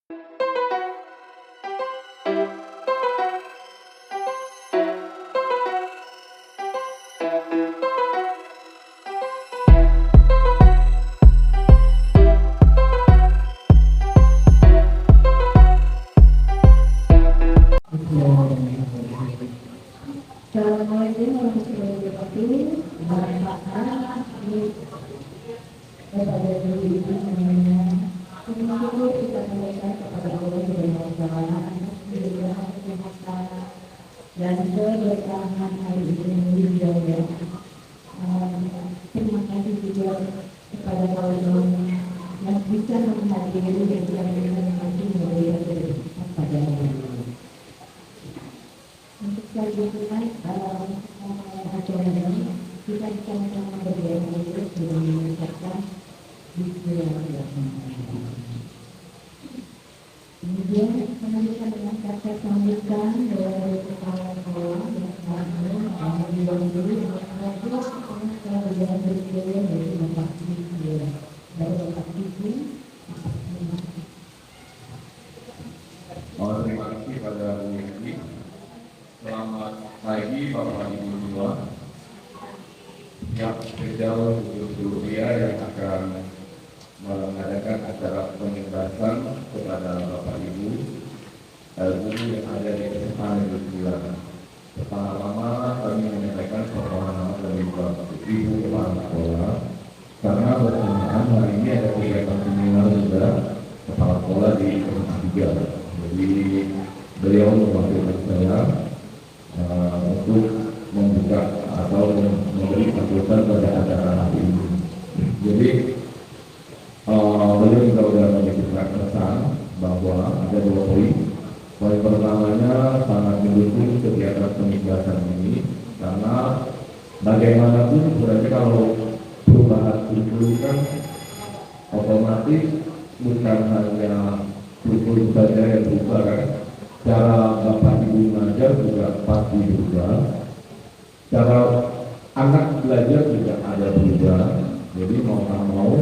Assalamualaikum warahmatullahi wabarakatuh. Kepada ibu semuanya, semoga kita sampaikan kepada Allah Subhanahu wa Ta'ala atas kemudahan kesehatan dan keberkahan hari ini juga ya. Terima kasih juga kepada kawan-kawan yang bisa menghadiri dan yang menikmati media pada hari ini. Untuk selanjutnya acara ini kita sama-sama berdialog dengan mengucapkan bismillahirrahmanirrahim. Kemudian melanjutkan dengan kata sambutan dari kepala sekolah yang bangun dan dibantu dengan kemudian berikutnya dari Bapak Ibu dari Bapak Ibu. Terima kasih pada Bu Yenti. Selamat pagi Bapak Ibu semua. Yang spesial untuk yang akan mengadakan acara pengindasan kepada Bapak Ibu guru yang ada di SMA Negeri 9. Pertama-tama kami menyampaikan permohonan dari Bapak Ibu kepala sekolah karena berkenaan hari ini ada kegiatan seminar juga kepala sekolah di SMA 3. Jadi beliau mewakilkan saya untuk membuka atau memberi sambutan pada acara hari ini. Jadi beliau juga sudah menyampaikan pesan bahwa ada 2 poin. Poin pertamanya sangat mendukung kegiatan penindasan ini karena bagaimanapun sebenarnya kalau perubahan kurikulum kan otomatis bukan hanya kurikulum saja yang berubah kan. Cara Bapak Ibu mengajar juga pasti berubah, cara anak belajar juga ada berubah. Jadi mau tak mau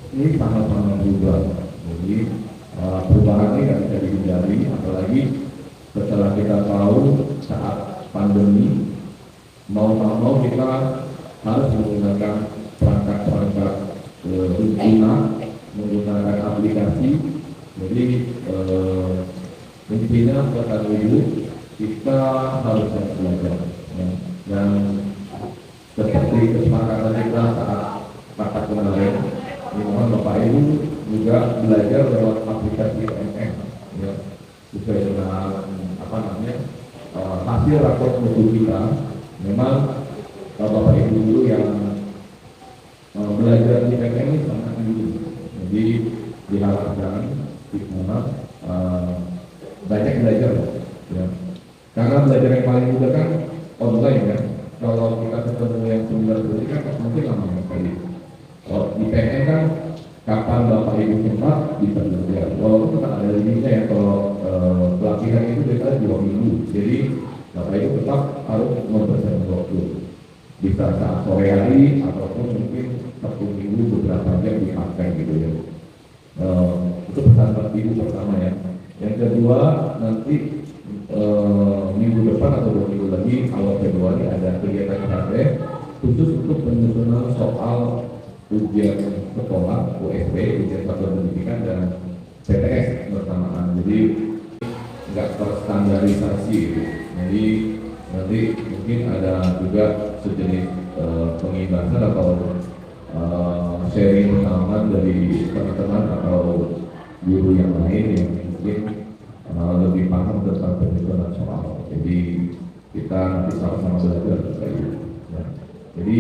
ini sama-sama berubah. Jadi perubahan ini tidak bisa dihindari, apalagi setelah kita tahu saat pandemi mau tak mau kita harus menggunakan perangkat-perangkat guna, menggunakan aplikasi. Jadi intinya buat ibu kita harus belajar ya. Dan seperti kesepakatan kita saat rapat kemarin, mohon Bapak Ibu juga belajar lewat aplikasi OMS ya, sesuai dengan hasil rapor mutu kita. Memang Bapak Ibu dulu yang belajar di PKN ini sangat tinggi, jadi diharapkan banyak belajar ya. Karena belajar yang paling mudah kan online kan. Kalau kita ketemu yang similar berarti kan mungkin lama sekali. Kalau di PN kan kapan Bapak Ibu sempat bisa belajar. Walaupun tetap ada limitnya ya, kalau pelatihan itu biasanya 2 minggu. Jadi Bapak Ibu tetap harus mempersiapkan waktu. Bisa saat sore hari ataupun mungkin 1 minggu beberapa jam dipakai gitu ya. Itu pesan Bapak Ibu pertama ya. Yang kedua, nanti minggu depan atau 2 minggu lagi awal Februari ada kegiatan KTP khusus untuk penyusunan soal ujian sekolah USP, ujian satuan pendidikan dan PTS bersamaan. Jadi nggak terstandarisasi gitu. Jadi nanti mungkin ada juga sejenis pengindasan atau sharing pengalaman dari teman-teman atau guru yang lain yang mungkin lebih paham tentang penyusunan soal. Jadi kita nanti sama-sama belajar ya. Jadi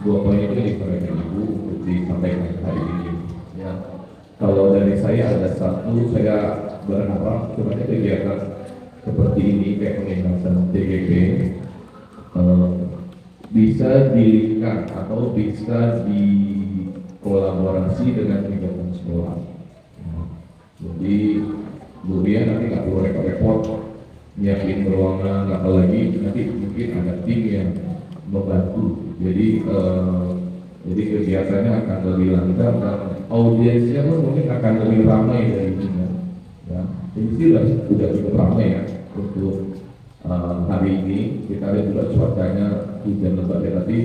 2 poin itu disampaikan Ibu untuk disampaikan hari ini ya. Kalau dari saya ada satu, saya berharap sebenarnya kegiatan seperti ini kayak pengindasan TGP bisa dilihat atau bisa dikolaborasi dengan kegiatan sekolah. Jadi Bu Ria nanti nggak perlu repot-repot nyiapin ruangan, apalagi nanti mungkin ada tim yang membantu. Jadi kegiatannya akan lebih lancar dan audiensnya pun mungkin akan lebih ramai dari ini. diskusi sudah cukup ramai ya untuk hari ini. Kita lihat juga cuacanya hujan lebat ya, tapi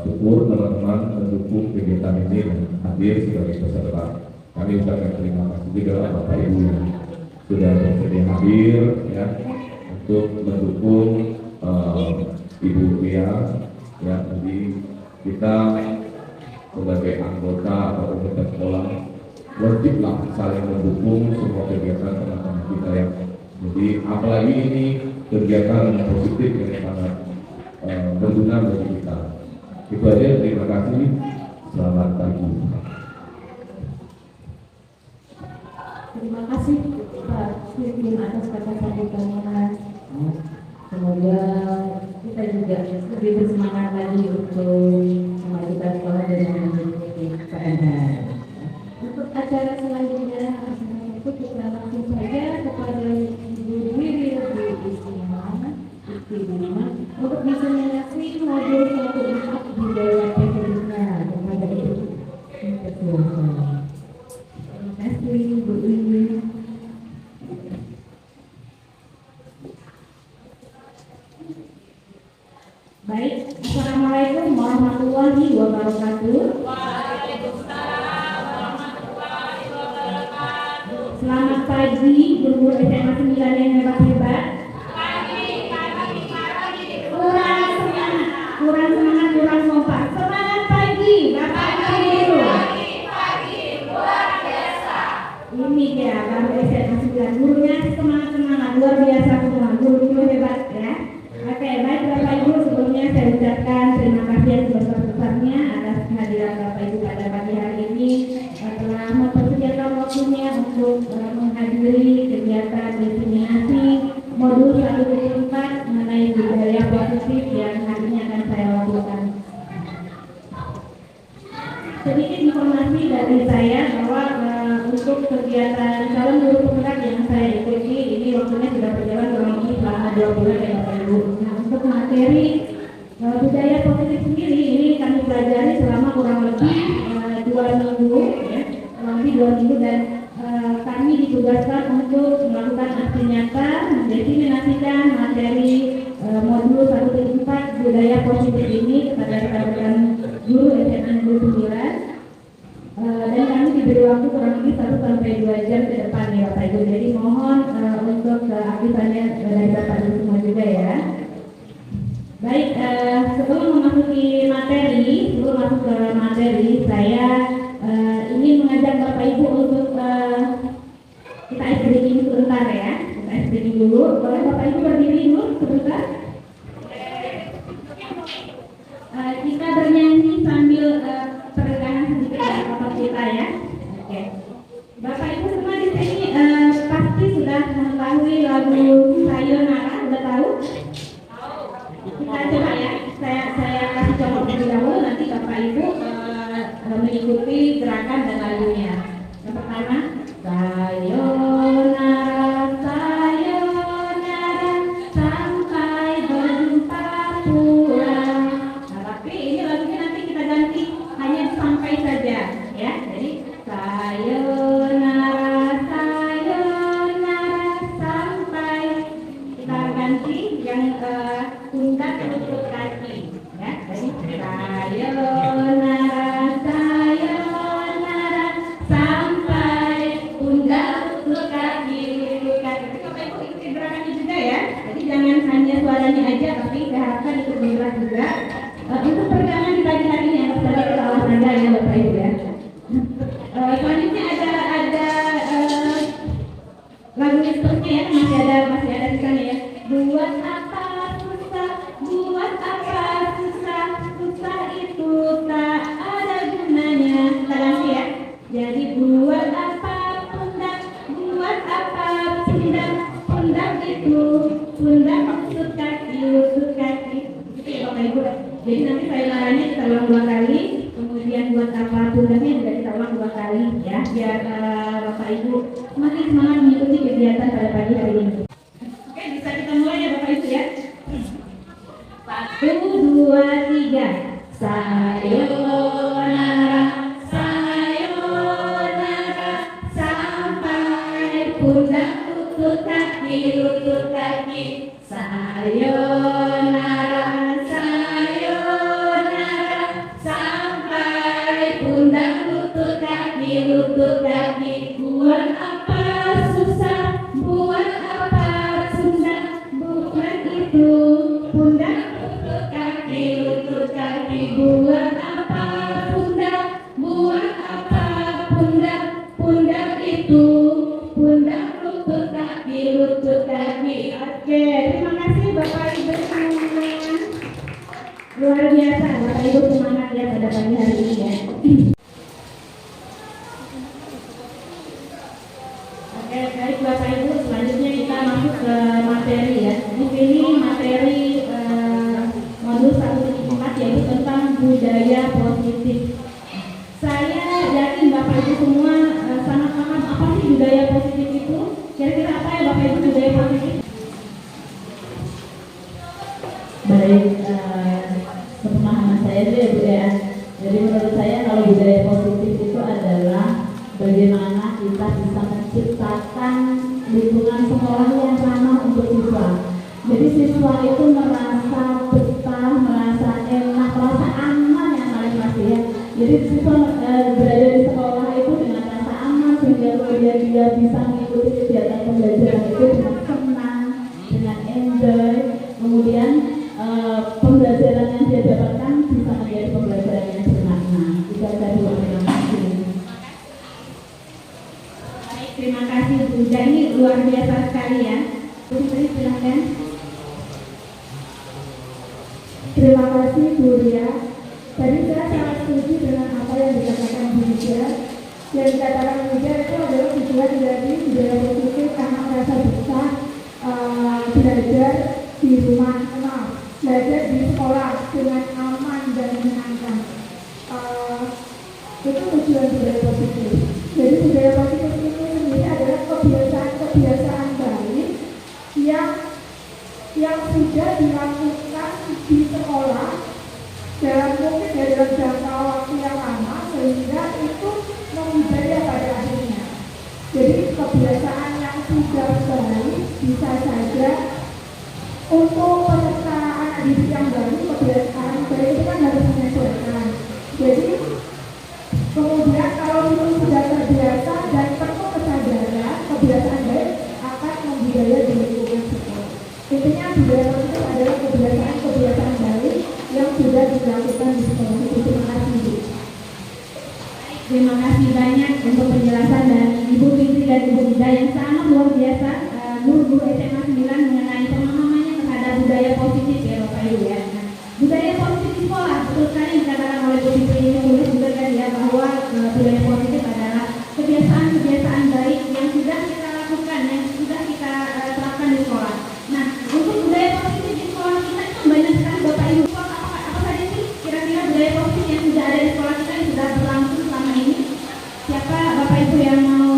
syukur teman-teman mendukung kegiatan ini dan hadir sebagai peserta. Kami ucapkan terima kasih juga Bapak Ibu yang sudah bersedia hadir ya untuk mendukung Ibu Ria ya. Jadi kita sebagai anggota atau anggota sekolah wajiblah saling mendukung semua kegiatan teman-teman kita ya. Jadi apalagi ini kegiatan yang positif yang sangat berguna bagi kita. Itu aja, terima kasih. Selamat pagi. Terima kasih Pak Sirkin atas kata sambutannya. Semoga kita juga lebih bersemangat lagi untuk memajukan sekolah dengan mengikuti keadaan. Untuk acara selanjutnya, kita langsung saja kepada Ibu Wiri untuk bisa menyaksikan modul 1 budaya Indonesia kepada Ibu. Terima kasih Ibu Wiri. Baik, Assalamualaikum warahmatullahi wabarakatuh. Selamat pagi, guru SMA 9 yang hebat-hebat. Kurang semangat, kurang kompak. Semangat pagi, Bapak Ibu. Ini dia, baru SMA 9. Gurunya semangat, luar biasa semua. Guru hebat ya. Oke, baik Bapak Ibu, sebelumnya saya ucapkan terima kasih yang sebesar-besarnya atas kehadiran Bapak Ibu pada pagi hari ini, telah mempersediakan waktunya untuk menghadiri kegiatan diseminasi modul 1/4 mengenai budaya positif yang hari ini akan saya lakukan. Sedikit informasi dari saya bahwa untuk kegiatan calon guru penggerak yang saya ikuti ini waktunya sudah berjalan kurang lebih selama 2 bulan ya Bapak Ibu. Nah, untuk materi budaya positif sendiri ini kami pelajari selama kurang lebih 2 minggu ya, kurang lebih 2 minggu, dan kami ditugaskan untuk melakukan aksi nyata mendiseminasikan materi modul 1/4 budaya positif ini kepada rekan-rekan guru SMA Negeri 9. Dan kami diberi waktu kurang lebih 1 sampai 2 jam ke depan ya Bapak Ibu. Jadi mohon untuk keaktifannya dari Bapak Ibu semua juga ya. Baik, sebelum memasuki materi, saya ingin mengajak Bapak Ibu untuk kita ice breaking sebentar ya. Kita ice breaking dulu. Boleh Bapak Ibu berdiri dulu sebentar. Kita bernyanyi sambil peregangan sedikit dari otot kita ya. Oke. Bapak Ibu semua di sini pasti sudah mengetahui lagu Sayonara, sudah tahu? Kita coba ya. Saya kasih contoh terlebih dahulu, nanti Bapak Ibu mengikuti gerakan dan lagunya. Yang pertama, Sayonara, sayonara, sampai berjumpa pulang. Nah, tapi ini lagunya nanti kita ganti hanya sampai saja ya. Jadi sayonara, sayonara, sampai. Kita ganti yang pundak lutut kaki ya. Jadi sayonara, sayonara, sampai pundak lutut kaki, lutut kaki. Tapi Bapak Ibu ikuti gerakannya juga ya. Jadi jangan hanya suaranya aja, tapi diharapkan ikut bergerak juga. Untuk peregangan di pagi hari ini atas dasar olahraga ya Bapak Ibu ya. Selanjutnya ada lagunya seterusnya ya, masih ada di sana ya. Buat apa susah, buat apa susah, susah itu tak ada gunanya. Kita ganti ya. Jadi buat apa pundak, buat apa pundak, pundak itu, pundak lutut kaki, lutut kaki. Gitu ya Bapak Ibu. Jadi nanti sayonaranya kita ulang 2 kali, kemudian buat apa pundaknya juga kita ulang 2 kali ya, biar Bapak Ibu semakin semangat mengikuti kegiatan pada pagi hari ini. Oke, bisa kita mulai ya Bapak Ibu ya. 1, 2, 3. Sayonara, sayonara, sampai pundak, lutut kaki, sayonara, sayonara, sampai pundak, lutut kaki, buat apa susah, buat apa susah, bukan itu pundak, lutut kaki, buat apa pundak, buat apa pundak itu pundak, lutut kaki. Oke, terima kasih Bapak Ibu semuanya. Luar biasa, Bapak Ibu semangat ya pada pagi hari ini ya. Oke, baik Bapak Ibu, selanjutnya kita masuk ke materi ya. Di sini materi modul 1.4 yaitu tentang budaya positif. Saya yakin Bapak Ibu semua sangat paham apa sih budaya positif itu. Kira-kira apa ya Bapak Ibu budaya positif? Baik, pemahaman saya itu ya budaya. Jadi menurut saya kalau budaya positif itu adalah bagaimana kita bisa menciptakan lingkungan sekolah yang ramah untuk siswa. Jadi siswa itu merasa betah, merasa enak, merasa aman yang paling pasti ya. Jadi siswa berada di sekolah itu dengan rasa aman sehingga kemudian dia bisa mengikuti kegiatan pembelajaran itu dengan senang, dengan enjoy. Kemudian pembelajaran yang dia dapatkan bisa menjadi pembelajaran yang bermakna. Itu aja dulu, terima kasih. Baik, terima kasih Bu. Ini luar biasa sekali ya. Bu Fitri silakan. Terima kasih Bu Ria. Tadi saya sangat setuju dengan apa yang dikatakan Bu Ria. Yang dikatakan Bu Ria itu adalah tujuan dari budaya positif karena merasa betah belajar di rumah, belajar di sekolah dengan aman dan menyenangkan. Itu tujuan budaya positif. Jadi budaya positif itu sendiri adalah kebiasaan baik yang sudah dilakukan di sekolah dalam mungkin dalam jangka waktu yang lama sehingga itu membudaya pada akhirnya. Jadi kebiasaan yang sudah baik bisa saja untuk peserta anak didik yang baru, kebiasaan baik itu kan harus menyesuaikan. Jadi kemudian kalau itu sudah terbiasa dan penuh kesadaran, kebiasaan baik akan membudaya di lingkungan sekolah. Intinya budaya positif adalah kebiasaan baik yang sudah dilakukan di sekolah. Terima kasih. Terima kasih banyak untuk penjelasan dari Ibu Fitri dan Ibu Ida yang sangat luar biasa. Guru-guru SMA 9 mengenai pemahamannya terhadap budaya positif ya Bapak Ibu ya. Nah, budaya positif di sekolah betul sekali dikatakan oleh Bu Fitri ini tulis juga kan ya bahwa budaya positif adalah kebiasaan-kebiasaan baik yang sudah kita lakukan, yang sudah kita terapkan di sekolah. Nah, untuk budaya positif di sekolah kita itu banyak sekali Bapak Ibu. Apa saja sih kira-kira budaya positif yang sudah ada di sekolah kita yang sudah berlangsung selama ini? Siapa Bapak Ibu yang mau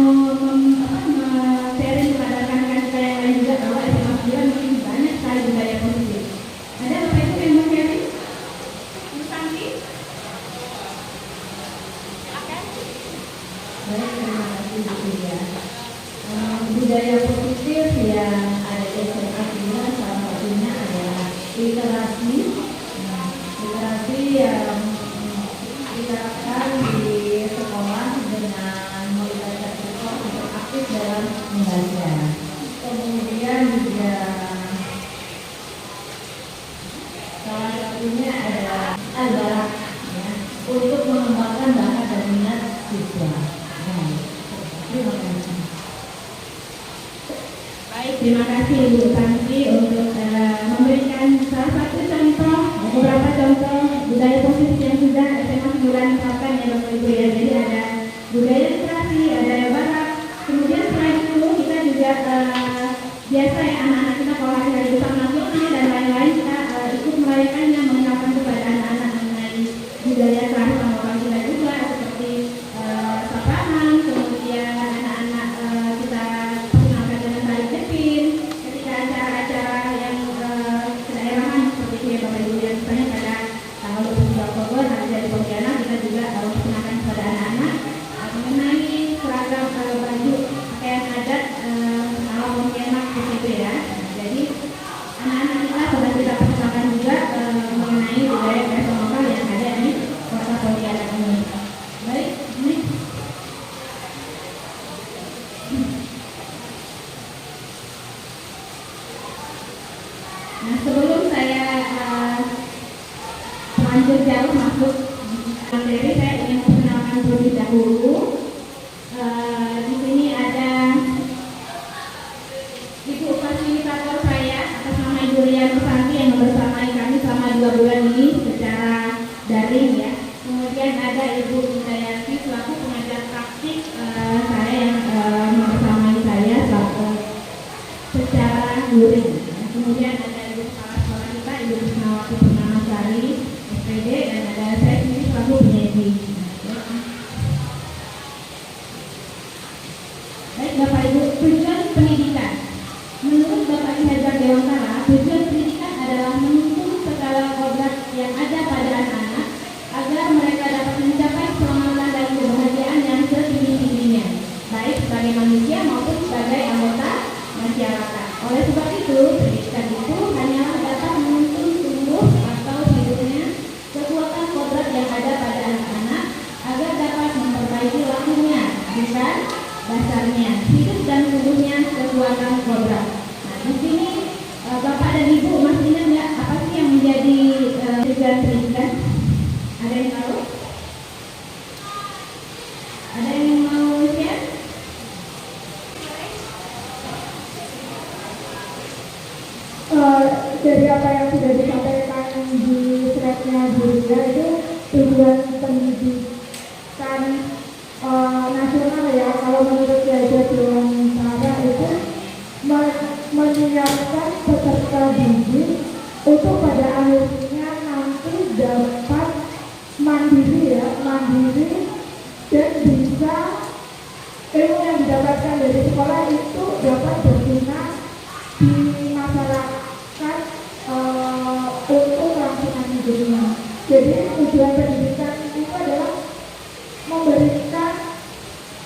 sharing kepada rekan-rekan kita yang lain juga bahwa SMA 9 mungkin banyak sekali budaya positif. Ada Bapak Ibu yang mau sharing? Bu Santi? Silakan. Baik, terima kasih Bu Ria. Budaya positif yang ada di SMA 9 salah satunya adalah literasi. Literasi yang diterapkan di sekolah dengan melibatkan siswa untuk aktif dalam membaca. Kemudian juga salah satunya adalah ya, untuk mengembangkan bakat dan minat siswa. Terima kasih. Baik, terima kasih Bu Santi untuk memberikan salah satu contoh, beberapa contoh budaya positif yang sudah SMA 9 terapkan ya Bapak Ibu ya. Jadi ada budaya literasi, ada bakat. Kemudian selain itu kita juga biasa ya anak-anak kita kalau hari-hari besar nasional dan lain-lain kita ikut merayakannya, mengenalkan kepada anak-anak mengenai budaya kearifan kita juga seperti sapahan, kemudian anak-anak kita perkenalkan dengan tari kepin ketika acara-acara yang kedaerahan seperti itu ya Bapak Ibu ya. Misalnya pada tanggal 22 Oktober hari dari Pontianak kita juga perkenalkan kepada anak-anak mengenai seragam Nah, sebelum saya lanjut jauh masuk materi, saya ingin memperkenalkan terlebih dahulu. Di sini ada Ibu fasilitator saya atas nama Ibu Rian Nusanti yang membersamai kami selama 2 bulan ini secara daring ya. Kemudian ada Ibu Indayati selaku pengajar praktik saya yang membersamai saya secara luring. Kemudian ada Ibu kepala sekolah kita, Ibu Krisnawati Purnamasari, SPD, dan ada saya sendiri selaku penyaji. Baik Bapak Ibu, tujuan pendidikan. Menurut Bapak Ki Hajar Dewantara, tujuan pendidikan adalah menuntun segala kodrat yang ada pada anak-anak agar mereka dapat mencapai keselamatan dan kebahagiaan yang setinggi-tingginya, baik sebagai manusia maupun sebagai anggota masyarakat. Oleh sebab itu, pendidikan itu hanyalah dapat menuntun tumbuh atau hidupnya kekuatan kodrat yang ada pada anak-anak agar dapat memperbaiki lahirnya, bukan dasarnya, hidup dan tubuhnya kekuatan kodrat. Nah, di sini Bapak dan Ibu masih ingat nggak apa sih yang menjadi tujuan pendidikan? Ada yang tahu? Ada yang mau share? Dari apa yang sudah disampaikan di slide-nya Bu Ria, itu tujuan pendidikan nasional ya, kalau menurut Ki Hajar Dewantara itu menyiapkan peserta didik untuk pada akhirnya nanti dapat mandiri dan bisa ilmu yang didapatkan dari sekolah itu dapat berguna di masyarakat untuk kelangsungan hidupnya. Jadi tujuan pendidikan itu adalah memberikan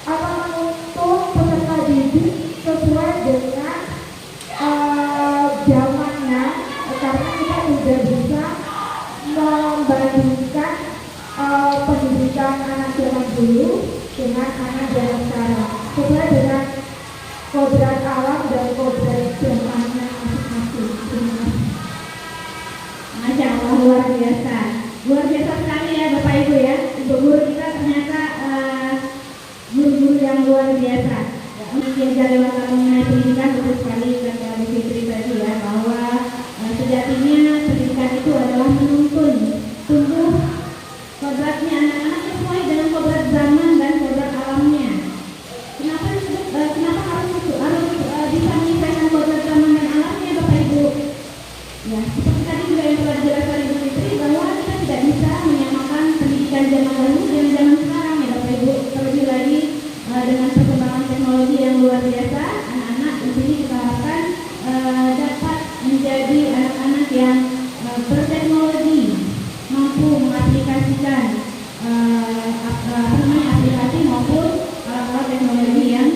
atau menuntun peserta didik sesuai dengan zamannya, karena kita tidak bisa membandingkan pendidikan anak zaman dulu dengan anak zaman sekarang, sesuai dengan kodrat alam dan kodrat zamannya masing-masing. Masya Allah, luar biasa sekali ya Bapak Ibu ya. Ibu guru kita ternyata guru-guru yang luar biasa. Yang dari mengenai pendidikan betul sekali kata Bu Fitri tadi ya, bahwa sejatinya pendidikan itu adalah menuntun tumbuh kodratnya anak-anak sesuai dengan kodrat zaman dan kodrat alamnya. Kenapa harus bisa menyesuaikan kodrat zaman dan alamnya Bapak Ibu? Ya, seperti tadi juga yang telah dijelaskan Ibu Fitri, bahwa kita tidak bisa menyamakan pendidikan zaman dahulu dengan zaman sekarang ya Bapak Ibu. Terlebih lagi dengan perkembangan teknologi yang luar biasa, anak-anak di sini kita harapkan dapat menjadi anak-anak yang berteknologi, mampu mengaplikasikan aplikasi maupun alat-alat teknologi yang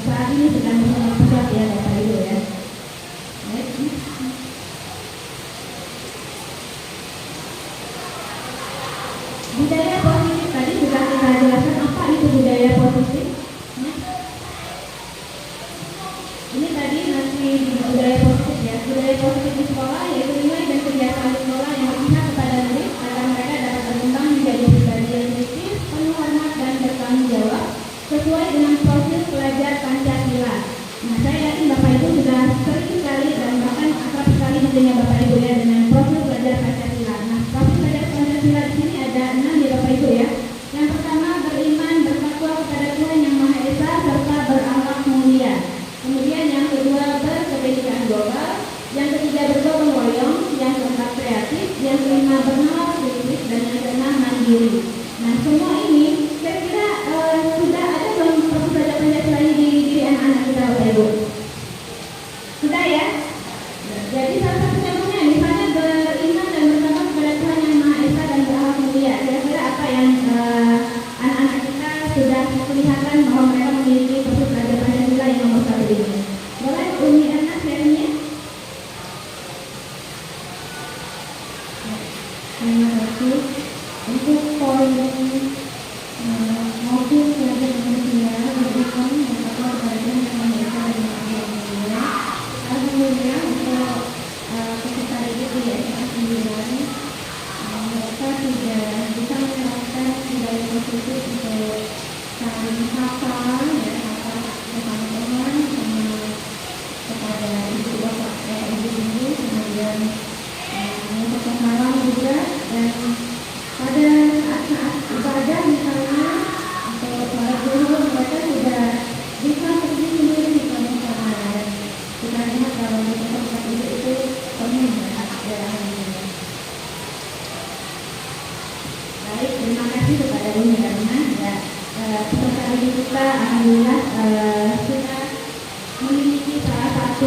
saat ini sedang berkembang pesat ya Bapak Ibu ya. Budaya positif tadi sudah kita jelaskan apa itu budaya positif. Ini tadi masih di budaya positif ya. Budaya positif di sekolah yaitu nilai dan kegiatan di sekolah yang berpihak kepada murid agar mereka dapat berkembang menjadi pribadi yang kritis, penuh hormat dan bertanggung jawab sesuai dengan proses pelajar Pancasila. Nah, saya yakin Bapak Ibu sudah sering sekali dan bahkan akrab sekali tentunya Bapak Ibu ya dengan proses belajar Pancasila. Nah, proses belajar Pancasila di sini ada 6 ya Bapak Ibu ya. Yang pertama, beriman bertakwa kepada Tuhan Yang Maha Esa serta berakhlak mulia. Kemudian yang kedua, berkebajikan global. Yang ketiga, bergotong royong.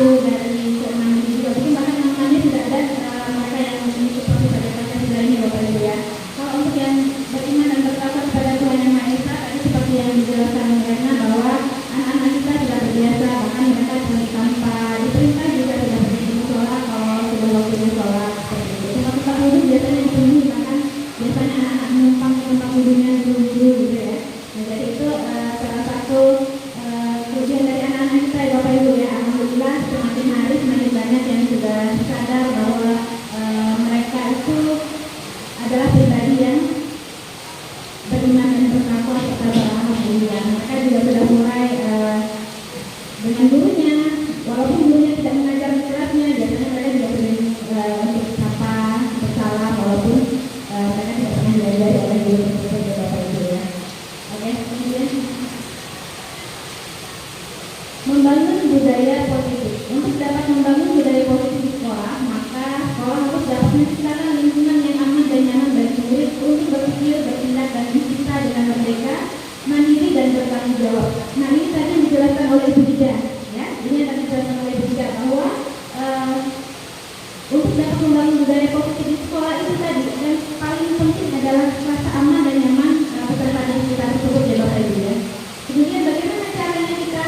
dari keenam ini juga, mungkin bahkan yang lainnya tidak ada mereka yang seperti pada Pancasila ini Bapak Ibu ya. Kalau untuk yang beriman dan bertakwa kepada Tuhan Yang Maha Esa, tadi seperti yang dijelaskan mereka bahwa anak-anak kita sudah terbiasa, bahkan mereka sering tanpa diperintah juga sudah pergi di musola kalau sudah waktunya sholat seperti itu. Tempat wudhu biasanya dipenuhi, bahkan biasanya anak-anak menumpang di tempat wudhunya dulu gitu ya. Nah, jadi itu salah satu kelebihan dari anak-anak kita ya Bapak Ibu ya. Alhamdulillah semakin hari semakin banyak yang sudah sadar bahwa mereka itu adalah pribadi yang beriman dan bertakwa serta beramal mulia. Mereka juga sudah mulai dengan gurunya, walaupun gurunya tidak mengajar di kelasnya, biasanya mereka juga sering untuk sapa, bersalam, walaupun mereka tidak pernah diajari oleh guru tersebut ya Bapak Ibu ya. Oke, kemudian membangun budaya positif. Untuk dapat membangun budaya positif di sekolah, maka sekolah harus dapat menciptakan lingkungan yang aman dan nyaman bagi murid untuk berpikir, bertindak, dan bercita dengan merdeka, mandiri, dan bertanggung jawab. Nah, ini tadi dijelaskan oleh Ibu Dida, ya. Ini yang tadi dijelaskan oleh Ibu Dida bahwa untuk dapat membangun budaya positif di sekolah itu tadi, dan paling penting adalah rasa aman dan nyaman peserta didik kita tersebut ya Bapak Ibu ya. Kemudian bagaimana caranya kita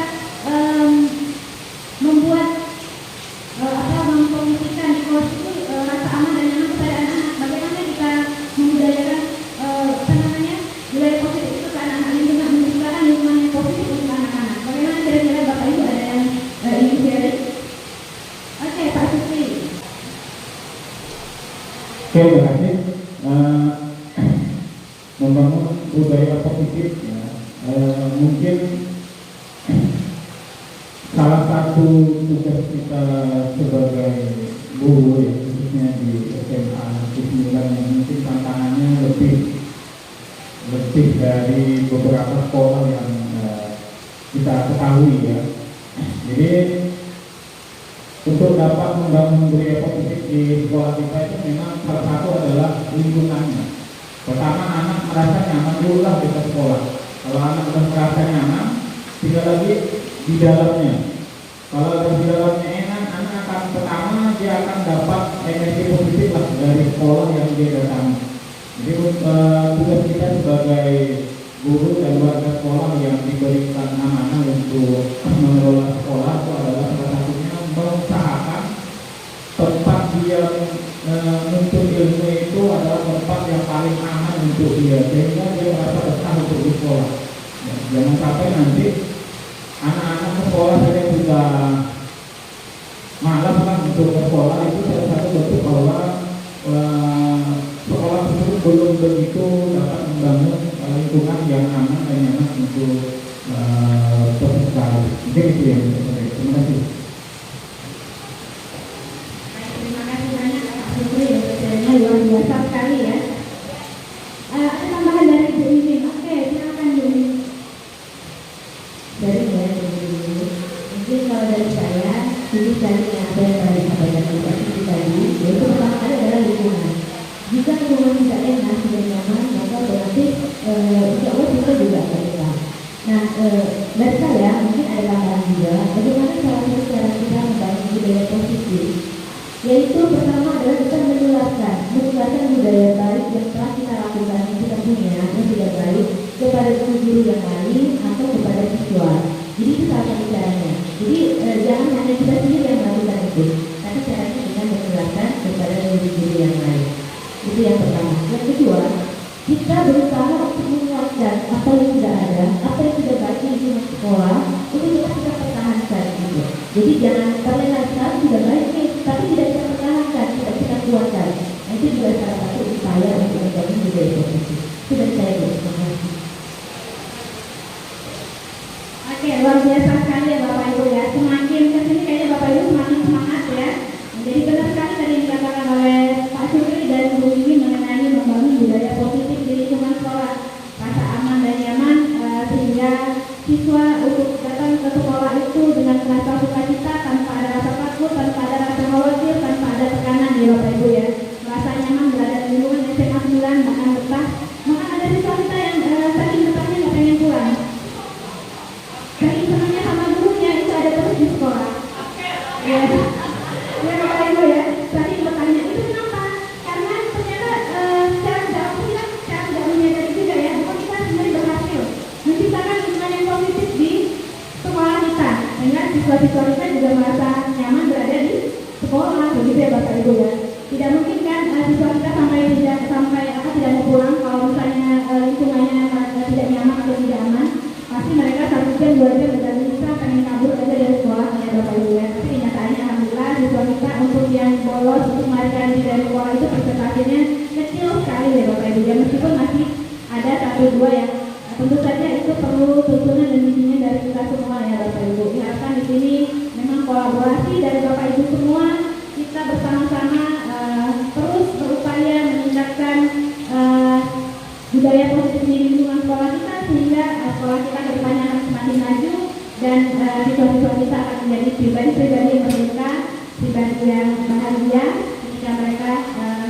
membuat memposisikan di kelas itu rasa aman dan nyaman kepada anak-anak. Bagaimana kita membudayakan budaya positif itu ke anak-anak, lingkungan menciptakan lingkungan yang positif untuk anak-anak. Bagaimana kira-kira Bapak Ibu ada yang ingin sharing? Oke, Pak Sutri. Oke, terima kasih. Membangun budaya positif ya. Mungkin salah satu tugas kita sebagai guru ya, khususnya di SMA Negeri 9 yang mungkin tantangannya lebih dari beberapa sekolah yang kita ketahui ya. Jadi untuk dapat membangun budaya positif di sekolah kita itu memang salah satu adalah lingkungannya. Pertama, anak merasa nyaman dulu lah di sekolah. Kalau anak sudah merasa nyaman, tidak lagi di dalamnya. Kalau di dalamnya enak, anak akan pertama dia akan dapat energi positif lah dari sekolah yang dia datangi. Jadi tugas kita sebagai guru dan warga sekolah yang diberikan amanah untuk mengelola sekolah itu adalah salah satunya mengusahakan tempat dia menuntut ilmu itu adalah tempat yang paling aman untuk dia, sehingga dia merasa betah untuk di sekolah. Ya, jangan sampai nanti anak-anak sekolah saja sudah malas lah untuk sekolah, itu salah satu bentuk bahwa sekolah tersebut belum begitu dapat membangun lingkungan yang aman dan nyaman untuk peserta. Mungkin itu yang saya sampaikan. Terima kasih. Terima kasih banyak Pak Sutri, dosennya luar biasa sekali ya. Ada tambahan dari Bu Imin. Oke, silakan Bu Imin. Dari saya sendiri, mungkin kalau dari saya, ini tadi yang apa yang tadi disampaikan Pak Sutri tadi, yaitu pertama kali adalah lingkungan. Jika lingkungan tidak enak, tidak nyaman, maka berarti insya Allah kita juga akan enak. Nah, dari saya mungkin ada tambahan juga, bagaimana salah satu cara kita membangun budaya positif, yaitu pertama adalah kita menularkan budaya baik yang telah kita lakukan, yang kita punya, yang tidak baik kepada guru yang lain atau kepada siswa. Jadi itu salah satu caranya. Jadi jangan hanya kita sendiri yang melakukan itu, tapi caranya dengan menularkan kepada guru-guru yang lain. Itu yang pertama. Yang kedua, kita berusaha untuk menguatkan apa yang sudah ada, apa yang sudah baik di lingkungan sekolah, itu kita pertahankan gitu. Jadi jangan terlena sekali sudah baik nih, tapi tidak kita pertahankan, tidak kita kuatkan. Nah, itu juga salah satu upaya untuk menjadi budaya positif. Itu dari saya, Bu. Terima kasih. Oke, luar biasa sekali ya Bapak Ibu ya. Semakin kesini kayaknya Bapak Ibu semakin semangat ya. Jadi benar sekali tadi yang dikatakan oleh Pak Sutri dan Bu Imin mengenai membangun budaya positif di lingkungan sekolah, rasa aman dan nyaman sehingga sehingga siswa-siswa kita juga merasa nyaman berada di sekolah, begitu ya Bapak Ibu ya. Tidak mungkin kan siswa kita tidak mau pulang kalau misalnya lingkungannya tidak nyaman atau tidak aman. Pasti mereka 1 jam 2 jam sudah bisa pengen kabur aja dari sekolah ya Bapak Ibu ya. Tapi kenyataannya alhamdulillah siswa kita untuk yang bolos untuk melarikan diri dari sekolah itu persentasenya kecil sekali ya Bapak Ibu ya, meskipun masih ada 1-2 ya. Tentu saja itu perlu tuntunan dan bimbingan dari kita semua ya Bapak Ibu. Diharapkan di sini memang kolaborasi dari Bapak Ibu semua, kita bersama-sama terus berupaya meningkatkan budaya positif di lingkungan sekolah kita, sehingga sekolah kita ke depannya akan semakin maju dan siswa-siswa kita akan menjadi pribadi-pribadi yang merdeka, pribadi yang bahagia. Ketika mereka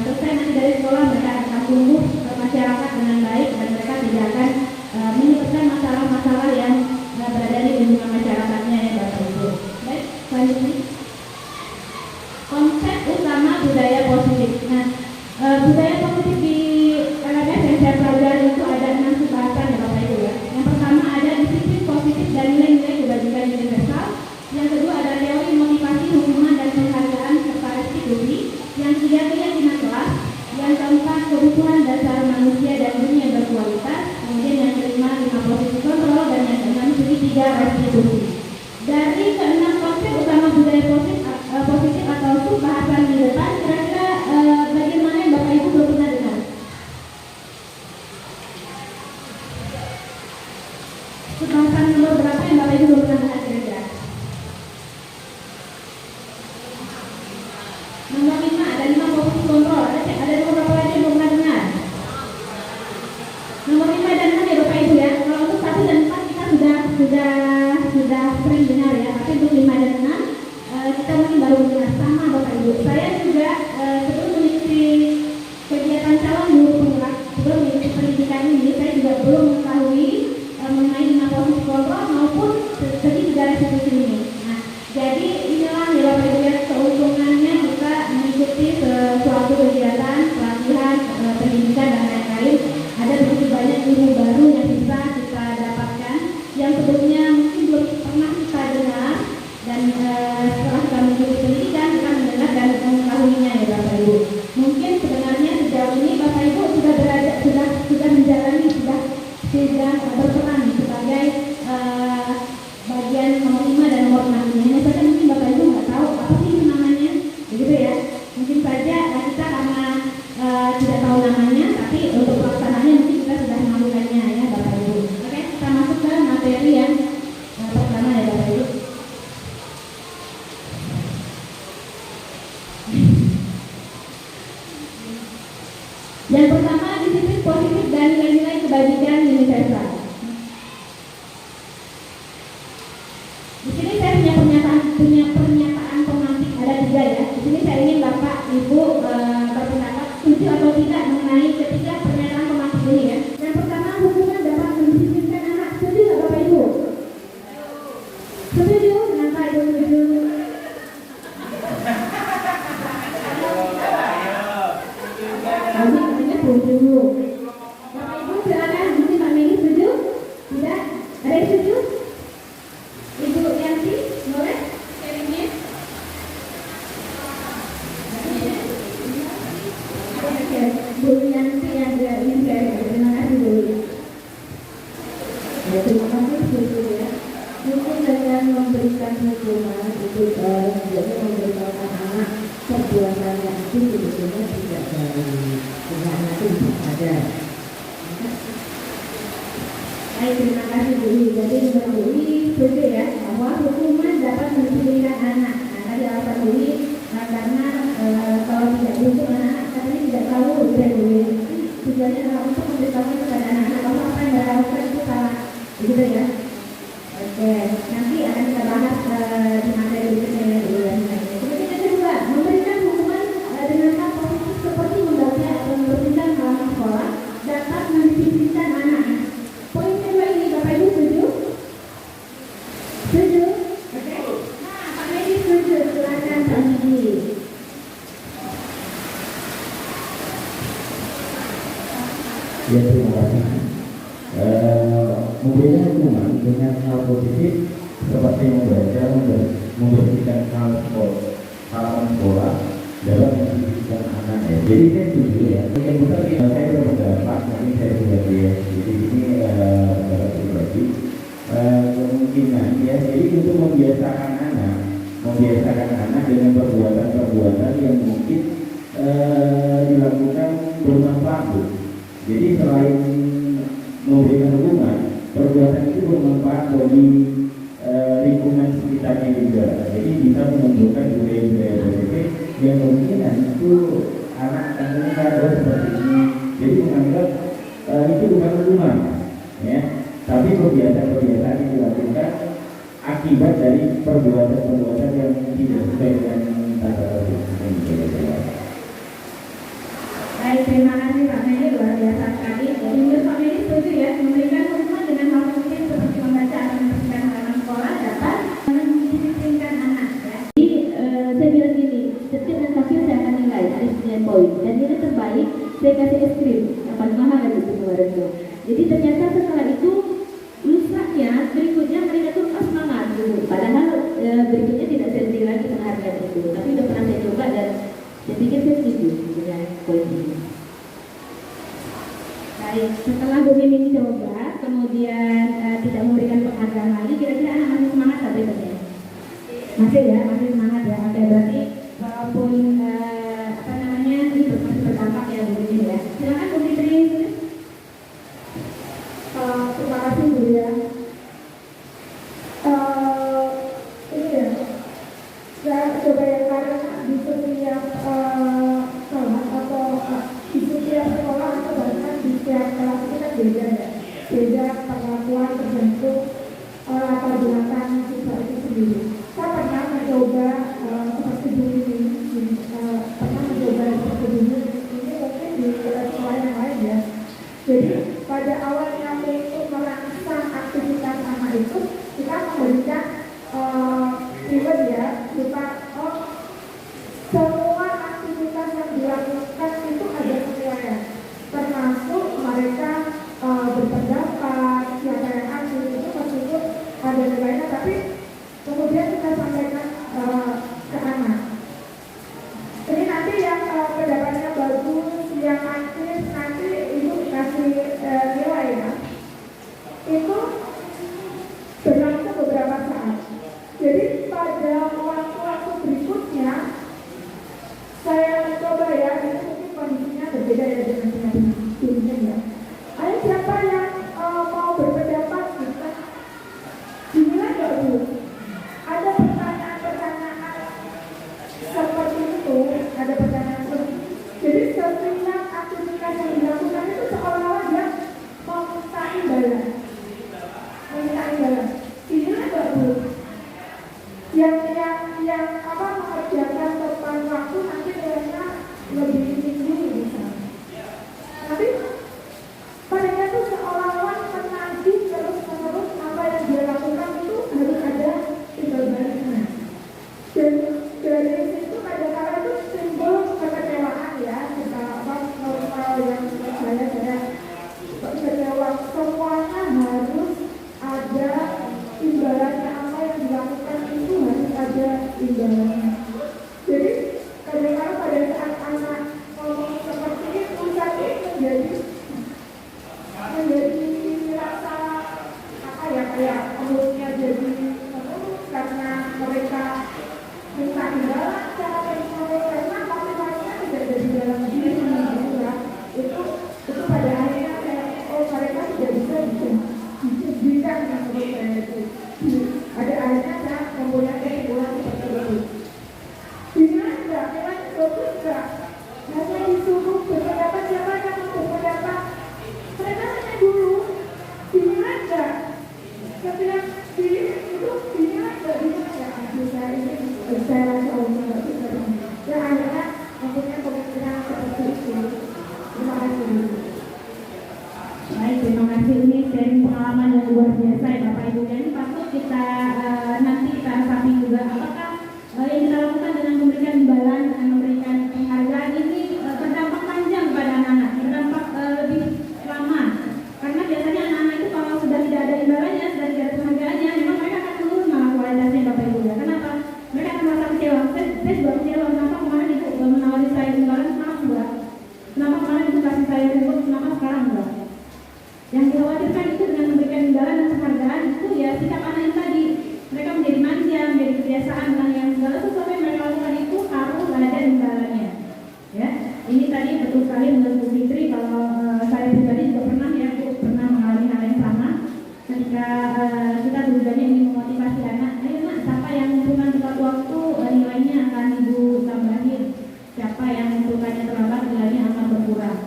selesai nanti dari sekolah, mereka akan tumbuh ke masyarakat dengan baik dan mereka tidak akan menyebabkan masalah-masalah yang berada di lingkungan masyarakatnya ya Bapak Ibu. Baik, selanjutnya konsep utama budaya positif. Nah, budaya positif di LMS yang saya pelajari itu ada 6 pembahasan ya Bapak Ibu ya. Yang pertama ada disiplin positif dan nilai-nilai kebajikan universal. Yang kedua ada teori motivasi, hukuman dan penghargaan serta restitusi. Yang ketiga keyakinan kelas. Yang keempat kebutuhan dasar manusia dan dunia berkualitas. Kemudian yang kelima 5 positif kontrol dan yang keenam segitiga restitusi. Dari keenam konsep utama budaya positif atau pembahasan di depan, kira-kira bagaimana yang Bapak Ibu belum pernah dengar? Pembahasan nomor berapa yang Bapak Ibu belum pernah dengar kira-kira? Nomor 5, ada 5 positif kontrol. Ada nomor berapa lagi yang belum pernah dengar? Nomor 5 dan 6 ya Bapak Ibu ya. Kalau untuk 1 dan 4 kita sudah sering dengar ya. Tapi untuk 5 dan 6 kita mungkin baru dengar sama Bapak Ibu. Saya juga sebelum mengikuti kegiatan calon guru penggerak, sebelum mengikuti pendidikan ini, saya juga belum mengetahui mengenai 5 positif kontrol maupun segitiga restitusi ini. Nah, jadi inilah ya Bapak Ibu ya keuntungannya kita mengikuti suatu kegiatan pelatihan pendidikan dan lain-lain. Ada begitu banyak ilmu baru yang bisa kita dapatkan yang sebelumnya mungkin belum pernah kita dengar, dan setelah kita mengikuti pendidikan kita mendengar dan mengetahuinya ya Bapak Ibu. Mungkin sebenarnya sejauh ini Bapak Ibu sudah menjalani sudah berperan sebagai bagian nomor 5 dan nomor 6 ini. Hanya saja mungkin Bapak Ibu nggak tahu apa sih namanya, begitu ya. Mungkin saja kita karena tidak tahu namanya, tapi untuk pelaksanaannya mungkin kita sudah melakukannya ya Bapak Ibu. Oke, kita masuk ke materi yang pertama ya Bapak Ibu. Yang pertama disiplin positif dan nilai-nilai kebajikan universal. Di sini saya punya pernyataan pemantik ada 3 ya. Di sini saya ingin Bapak Ibu berpendapat setuju atau tidak mengenai ketiga pernyataan pemantik ini ya. Yang pertama, hukuman dapat mendisiplinkan anak. Setuju nggak Bapak Ibu? Setuju? Kenapa Ibu setuju? Setuju. Bapak Ibu silakan, mungkin Pak Megi setuju? Tidak? Ada yang setuju? Ibu Yanti, boleh sharingnya? Bu Yanti yang ingin sharing, terima kasih Bu. Ya, terima kasih setuju ya. Mungkin dengan memberikan hukuman itu jadi memberitahukan anak perbuatannya itu sebetulnya tidak baik. Sehingga itu bisa ada. Baik, terima kasih Bu. Jadi menurut Bu setuju ya bahwa hukuman dapat mendisiplinkan anak. Nah, tadi alasan Bu karena kalau tidak dihukum anak katanya tidak tahu udah Bu. Tujuannya adalah untuk memberitahukan kepada anak bahwa apa yang mereka lakukan itu salah, begitu ya. Oke, nanti akan kita bahas di materi berikutnya ya Bu. Kemudian yang kedua, memberikan hukuman dengan hal positif seperti membaca atau membersihkan halaman sekolah dapat mendisiplinkan anak. Poin kedua ini Bapak Ibu setuju? Setuju? Oke. Nah, Pak Medi setuju, silakan Pak Medi. Ya, terima kasih. Memberikan hukuman dengan hal positif seperti membaca, membersihkan halaman sekolah dalam mendidik anak ya. Jadi saya setuju ya. Yang bukan saya berpendapat, nanti saya sebagai jadi ini pendapat pribadi kemungkinan ya. Jadi untuk membiasakan anak dengan perbuatan yang mungkin dilakukan bermanfaat. Jadi selain memberikan dukungan, perbuatan itu bermanfaat bagi lingkungan sekitarnya juga. Jadi bisa menunjukkan budaya-budaya positif yang kemungkinan itu anak akan mendengar seperti ini. Jadi menganggap itu bukan dukungan, ya. Tapi kebiasaan-kebiasaan yang dilakukan akibat dari perbuatan-perbuatan yang tidak sesuai dengan tata tertib. Baik, terima kasih Pak Medi, luar biasa sekali. Menurut Pak Medi setuju ya, memberikan hukuman dengan hal mungkin seperti membaca atau membersihkan halaman sekolah dapat mendisiplinkan anak ya. Jadi saya bilang gini, setiap dan kafir saya akan nilai ada 9 poin dan ini terbaik saya kasih es krim yang paling mahal ada di kemarin tuh. Jadi ternyata setelah itu lusanya berikutnya mereka tuh semangat gitu. Padahal berikutnya tidak saya beri lagi penghargaan itu, tapi udah pernah saya coba dan saya pikir saya setuju dengan poin ini. Baik, setelah Bu Mimi coba, kemudian tidak memberikan penghargaan lagi, kira-kira anak masih semangat tak berikutnya? Masih ya, masih semangat ya. Oke, berarti poin ini masih berdampak ya Bu Mimi ya. Silakan Bu Fitri. Terima kasih Bu ya. Ini ya, saya coba ya, karena di setiap kelas atau di setiap sekolah atau bahkan di setiap kelas itu kan beda ya, beda perlakuan tergantung latar belakang siswa itu sendiri. Saya pernah mencoba seperti ini mungkin di sekolah yang lain ya. Jadi pada awalnya untuk merangsang aktivitas anak itu kita memberikan reward ya, kita semua aktivitas yang dilakukan itu ada penilaian, termasuk mereka berpendapat, siapa yang aktif itu meskipun ada nilainya, tapi kemudian kita sampaikan ke anak. Ini nanti yang pendapatnya bagus, yang aktif nanti ibu dikasih nilai ya. Itu berlangsung beberapa saat. Jadi pada waktu berikutnya saya mencoba ya, ini mungkin kondisinya berbeda ya dengan sebelumnya ya. Ayo siapa yang mau berpendapat kita dinilai nggak Bu? Ada pertanyaan-pertanyaan seperti itu, ada pertanyaan seperti itu. Jadi setiap aktivitas yang dilakukan itu seolah-olah dia meminta imbalan. Dinilai nggak Bu? Yang mengerjakan tepat waktu nanti nilainya lebih tinggi misalnya. Tapi mereka itu seolah-olah menagih terus-menerus apa yang dia lakukan itu harus ada timbal baliknya. Dan dari situ kadang-kadang itu simbol kekecewaan ya, kita normal yang saya kecewa, semuanya harus ada imbalannya, apa yang dilakukan itu harus ada imbalannya. Jadi kadang-kadang pada saat anak ngomong seperti itu tadi menjadi rasa apa ya, kayak mulutnya jadi terus karena mereka minta imbalan cara karena motivasinya tidak dari dalam diri ya. Itu pada akhirnya mereka tidak bisa dijadikan menurut saya itu. Ada akhirnya saya mempunyai kesimpulan seperti itu. Dinilai enggak, nilai bagus enggak? Hanya disuruh berpendapat, siapa yang mau berpendapat? Mereka hanya dulu dinilai enggak? Setiap itu dinilai enggak? Saya ini saya rasa enggak bisa. Ya akhirnya mempunyai pemikiran seperti itu. Terima kasih. Baik, terima kasih. Ini sharing pengalaman yang luar biasa ya Bapak Ibu. Dan patut kita nanti kita samping juga apakah yang kita lakukan dengan memberikan imbalan, dengan memberikan penghargaan ini berdampak panjang pada anak-anak, berdampak lebih lama. Karena biasanya anak-anak itu kalau sudah tidak ada imbalannya, sudah tidak ada penghargaannya, memang mereka akan keluar kebiasaan dengan yang segala sesuatu yang mereka lakukan itu harus ada imbalannya. Ya, ini tadi betul sekali menurut Bu Fitri. Kalau saya pribadi juga pernah mengalami hal yang sama. Ketika kita tujuannya ingin memotivasi anak, ayo nak, siapa yang menentukan tepat waktu, nilainya akan Ibu tambahin. Siapa yang menentukannya terlambat, nilainya akan berkurang.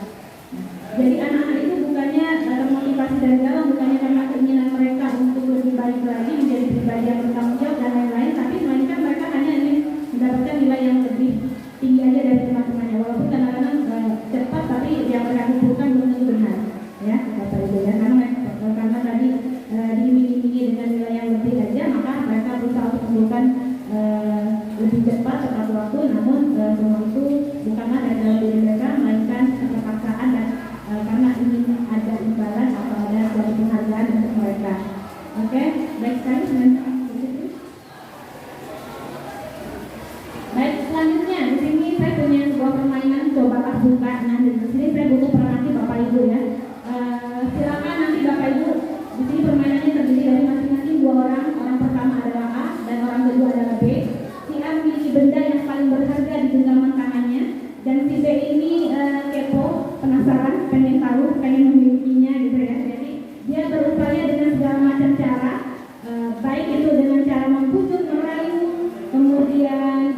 Jadi anak-anak itu bukannya termotivasi dari dalam, bukannya karena keinginan mereka untuk lebih baik lagi, menjadi pribadi yang bertanggung jawab dan lain-lain, tapi melainkan mereka hanya ingin mendapatkan nilai yang lebih tinggi aja dari teman-temannya. Walaupun kadang-kadang cepat, tapi yang mereka kumpulkan belum tentu benar. Ya, Bapak Ibu ya, karena tadi diiming-imingi dengan nilai yang lebih aja, maka mereka berusaha untuk mengumpulkan lebih cepat tepat waktu, namun semua itu bukanlah dari dalam diri mereka, melainkan keterpaksaan dan karena ingin ada imbalan atau ada suatu penghargaan untuk mereka. Oke, baik sekali. Baik, selanjutnya di sini saya punya sebuah permainan, cobalah buka. Nah, di sini saya butuh peran Bapak Ibu ya. Silakan nanti Bapak Ibu. Di sini permainannya terdiri dari masing-masing 2 orang. Orang pertama adalah A dan orang kedua adalah B. Si A memiliki benda yang paling berharga di genggaman tangannya, dan si B ini kepo, penasaran, pengen tahu, pengen memilikinya gitu ya. Jadi dia berupaya dengan segala macam cara, baik itu dengan cara membujuk, merayu, kemudian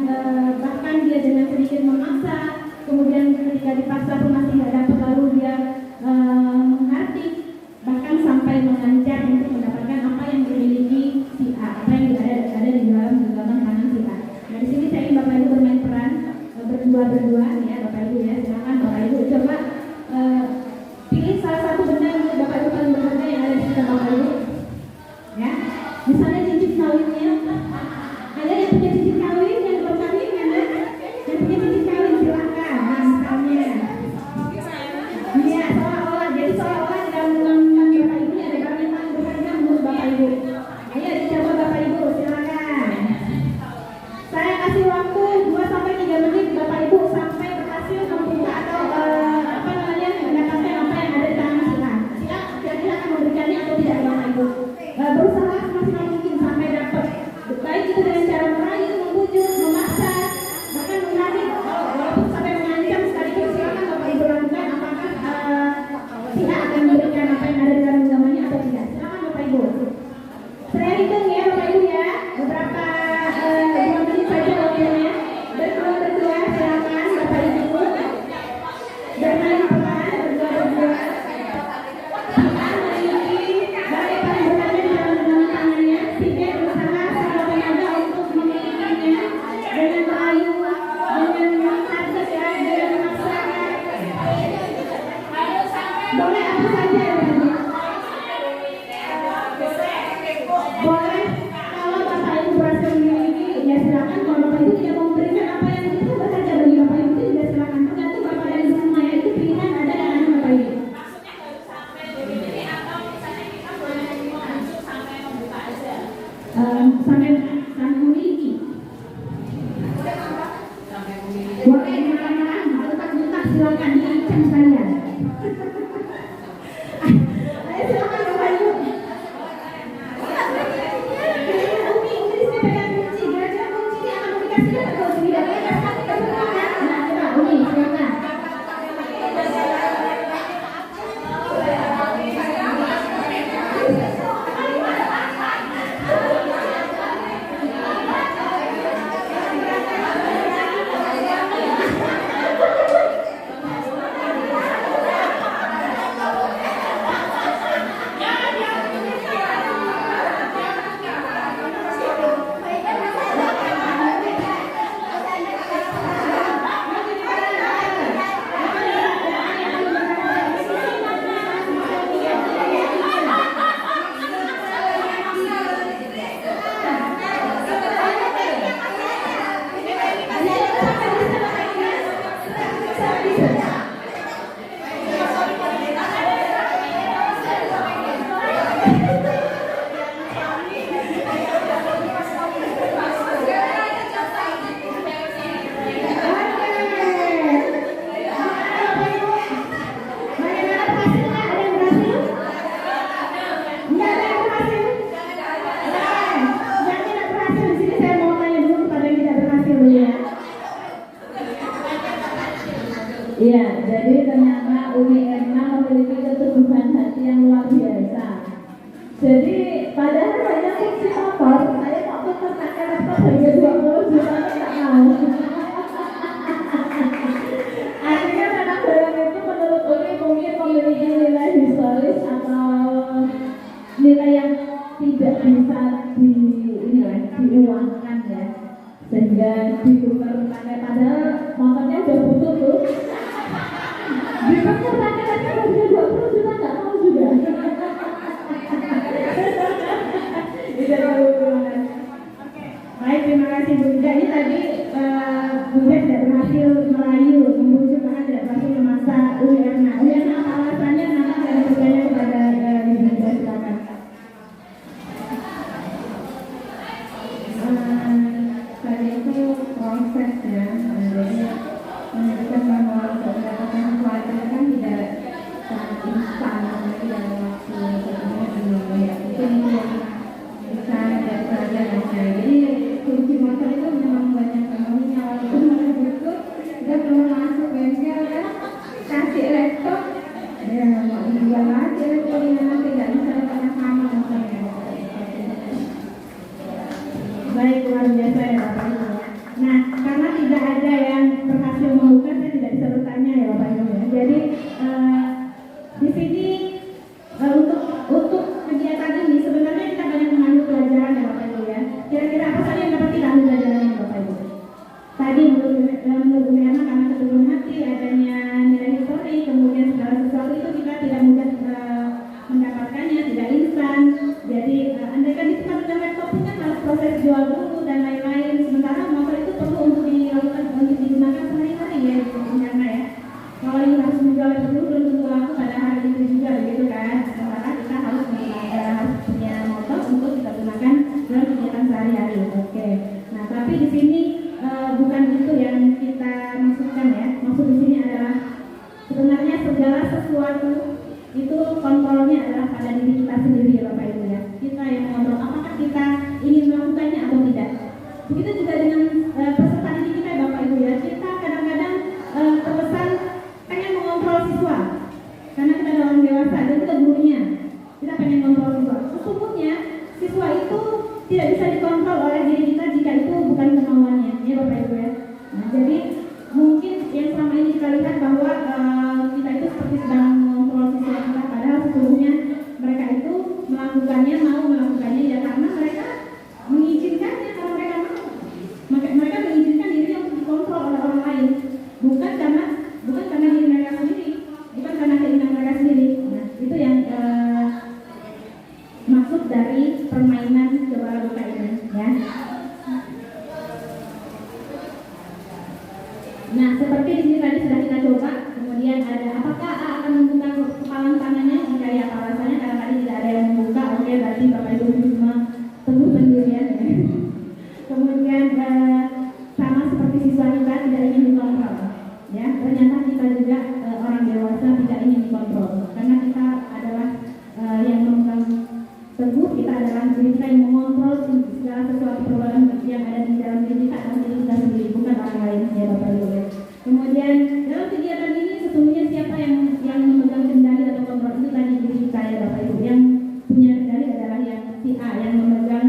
bahkan dia dengan sedikit memaksa, kemudian ketika dipaksa pun masih tidak dapat, lalu dia menghardik, bahkan sampai mengancam untuk mendapatkan apa yang dimiliki si A, apa yang ada di dalam genggaman tangan si A. Nah, di sini saya ingin Bapak Ibu bermain peran berdua ya, Bapak Ibu ya. Silakan Bapak Ibu coba pilih salah satu benda yang menurut Bapak Ibu paling berharga yang ada di sekitar Bapak Ibu. Ya, misalnya cincin kawinnya. Ada yang punya cincin kawin, yang belum kawin kan? Yang punya cincin kawin silakan. Nah, misalnya. Iya, seolah-olah jadi seolah-olah di dalam genggaman Bapak Ibu ada barang yang paling berharga menurut Bapak Ibu. Ayo dicoba Bapak Ibu, silakan. Saya kasih waktu 2-3 menit Bapak Ibu sampai berhasil membuka atau mendapatkan apa yang ada di tangan kita. Jadi akan memberikannya atau tidak Bapak Ibu. Berusaha semaksimal mungkin sampai dapat. Baik itu dengan cara merayu, membujuk, memaksa, bahkan menarik, walaupun sampai mengancam sekalipun. Silakan Bapak Ibu lakukan. Apakah si A akan memberikan apa yang ada di dalam genggamannya atau tidak? Silakan Bapak Ibu. Saya hitung ya Bapak Ibu ya. Beberapa 2 menit saja waktunya. Berdua silakan Bapak Ibu. Bermain peran berdua. Si A memiliki barang yang paling berharga di dalam genggaman tangannya. Si B berusaha sekuat tenaga untuk memilikinya dengan merayu, dengan menghardik ya, dengan memaksakan. Boleh apa saja ya Bapak Ibu. Boleh kalau Bapak Ibu berhasil memiliki, ya silakan. Kalau Bapak Ibu tidak mau memberikan apa yang itu berharga bagi Bapak Ibu, itu juga silakan. Tergantung Bapak dan Ibu semua ya, itu pilihan ada dan ada Bapak Ibu. Sampai memiliki. Boleh marah-marah, butak-butak silakan diancam saya. Ayo silakan Bapak Ibu. Umi di sini pegang kunci, gara-gara kunci dia akan dikasih apa kalau tidak pegang pasti kebetulan. Nah, coba Umi silakan. kemudian ditukar pakai, padahal motornya udah butuh tuh, ditukar pakai harga 20 juta nggak mau juga. Itu baik, terima kasih Bu Ida. Ini tadi Bu Ida tidak berhasil merayu, membujuk, bahkan tidak berhasil memasak UMA. UMA apa alasannya? Nanti saya bertanya kepada Ibu Ida, silakan. Tadi itu prosesnya, jadi menunjukkan bahwa untuk mendapatkan sesuatu kan tidak sangat instan, tapi dalam waktu sebenarnya ya itu bisa dari pelajarannya. Jadi kunci motor itu memang banyak pengaruhnya. Walaupun motor butuh kita perlu masuk bengkel kan, kasih laptop, ya mau dijual lagi elektroniknya, nanti tidak bisa pernah sama motornya. Baik, luar biasa ya Bapak Ibu. Nah, karena tidak ada yang berhasil membuka, saya tidak bisa bertanya ya Bapak Ibu ya. Jadi di sini untuk kegiatan ini sebenarnya kita banyak mengambil pelajaran ya Bapak Ibu ya. Kira-kira apa saja yang dapat kita ambil pelajarannya Bapak Ibu? Tadi menurut Bu Yana karena keturunan hati, adanya nilai histori, kemudian segala sesuatu itu kita tidak mudah mendapatkannya, tidak instan. Jadi andai kan itu harus laptop kan harus proses jual dulu dan lain-lain. Sementara motor itu perlu untuk dilakukan, untuk digunakan sehari-hari ya karena ya. Kalau ini harus menjual dulu belum tentu laku pada hari itu juga begitu kan. Sementara kita harus punya motor untuk kita gunakan dalam kegiatan sehari-hari. Oke. Nah tapi di sini bukan itu yang kita maksudkan ya. Maksud di sini adalah sebenarnya segala sesuatu itu kontrolnya adalah pada diri kita sendiri ya Bapak Ibu ya. Kita yang mengontrol apakah kita ingin melakukannya atau tidak. Begitu juga dengan peserta didik kita ya Bapak Ibu ya. Kita kadang-kadang terkesan pengen mengontrol siswa karena kita adalah orang dewasa dan kita gurunya. Kita pengen mengontrol siswa. Sesungguhnya siswa itu tidak bisa dikontrol oleh diri kita jika itu bukan kemauannya ya Bapak Ibu ya. Nah, jadi mungkin yang selama ini kita lihat bahwa kita itu seperti sedang mengontrol siswa kita, padahal sesungguhnya mereka itu melakukannya, mau melakukannya ya karena mereka mengizinkannya, karena mereka mau. Mereka mengizinkan diri untuk dikontrol oleh orang lain, bukan karena diri mereka sendiri, bukan karena keinginan mereka sendiri. Nah, itu yang maksud dari permainan coba buka ini ya. Nah, seperti di sini tadi sudah kita coba. Kemudian ada apakah akan membuka kepalan tangannya? Jika ya, alasannya karena tadi tidak ada yang membuka. Oke, berarti Bapak Ibu semua tunggu sendirian ya. Kemudian sama seperti siswa kita tidak ingin dikontrol. Ya, ternyata kita juga orang dewasa tidak ingin dikontrol. Karena kita adalah yang memegang teguh, kita adalah diri kita yang mengontrol segala sesuatu perbuatan yang ada di dalam diri kita dan diri kita sendiri, bukan orang lain ya Bapak Ibu. Kemudian dalam kegiatan ini sesungguhnya siapa yang memegang kendali atau kontrol itu tadi diri kita ya Bapak Ibu. Yang punya kendali adalah yang si A yang memegang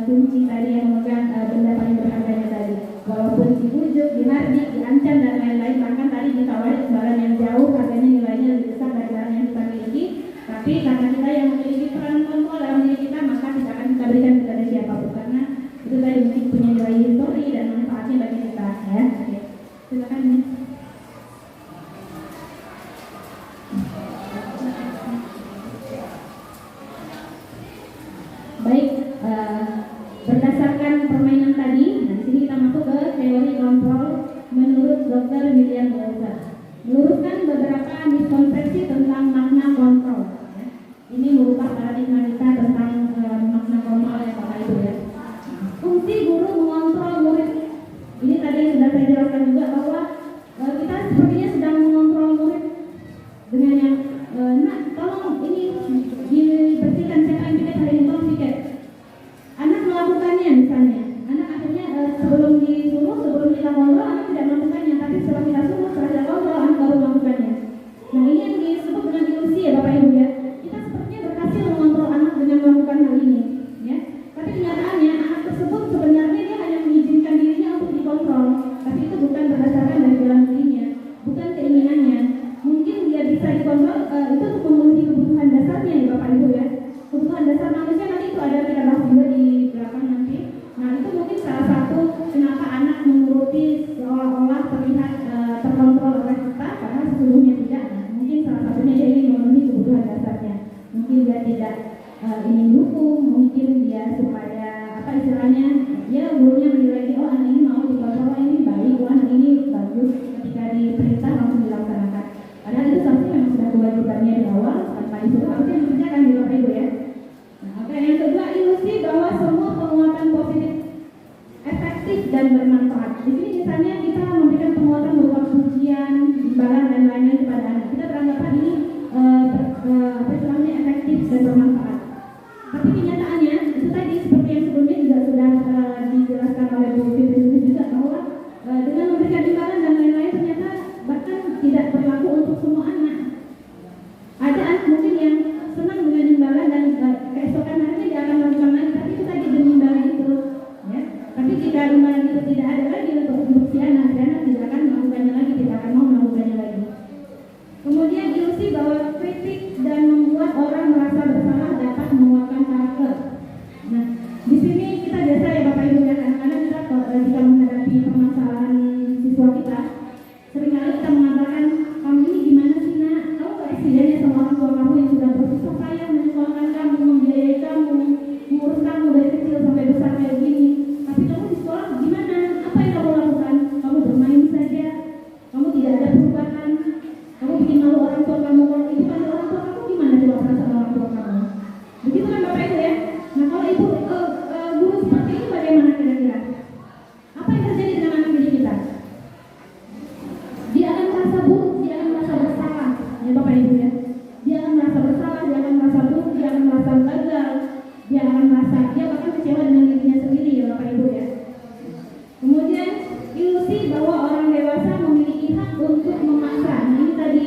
kunci tadi, yang memegang benda paling berharganya tadi. Walaupun dibujuk, dihardik, diancam dan lain-lain, bahkan tadi ditawari barang yang jauh harganya nilainya lebih besar dari barang yang kita miliki, tapi karena kita yang memiliki peran kontrol dalam diri kita, maka tidak akan kita berikan kepada siapapun karena itu tadi mungkin punya nilai histori dan manfaatnya bagi kita ya. Oke. Silakan ya. Baik, berdasarkan permainan tadi, nah di sini kita masuk ke teori kontrol menurut Dr. William Elser. Meluruskan beberapa miskonsepsi tentang makna kontrol. Ya. Ini merubah paradigma kita tentang makna kontrol ya Bapak Ibu ya. Fungsi guru mengontrol murid. Ini tadi yang sudah saya jelaskan juga bahwa dan bermanfaat. Di sini misalnya kita memberikan penguatan berupa pujian, imbalan dan lain-lain kepada anak. Kita beranggapan ini efektif dan bermanfaat. Tapi kenyataannya itu tadi seperti yang sebelumnya juga sudah dijelaskan oleh Bu Fitri juga bahwa dengan memberikan imbalan dan lain-lain ternyata bahkan tidak berlaku untuk semua anak. Ada anak mungkin yang senang dengan imbalan dan keesokan harinya dia akan melakukan lagi, tapi itu tadi demi imbalan itu, ya. Tapi jika imbalan itu tidak ada lagi untuk si anak tidak akan melakukannya lagi, tidak akan mau melakukannya lagi. Kemudian ilusi bahwa kritik dan membuat orang merasa bersalah dapat menguatkan karakter. Nah, di sini kita biasa ya Bapak Ibu ya, kadang-kadang kita jika menghadapi permasalahan siswa kita, seringkali kita mengatakan, kamu ini gimana sih nak? Kamu gak eksidennya sama orang tua kamu yang sudah bersusah payah menyekolahkan kamu, membiayai kamu, mengurus kamu dari kecil sampai besar kayak gini. Tapi kamu di sekolah gimana? Apa yang kamu lakukan? Kamu bermain saja, kamu tidak ada perubahan, kamu bikin malu orang tua kamu. Kalau itu kan orang tua kamu gimana coba perasaan orang tua kamu? Begitu kan Bapak Ibu ya? Nah kalau ibu guru seperti ini bagaimana kira-kira? Apa yang terjadi dengan anak didik kita? Dia akan merasa buruk, dia akan merasa bersalah, ya Bapak Ibu ya. Dia akan merasa bersalah, dia akan merasa buruk, dia akan merasa gagal, dia akan merasa, dia bahkan kecewa dengan dirinya sendiri ya Bapak Ibu ya. Kemudian ilusi bahwa orang dewasa memiliki hak untuk memaksa. Nah ini tadi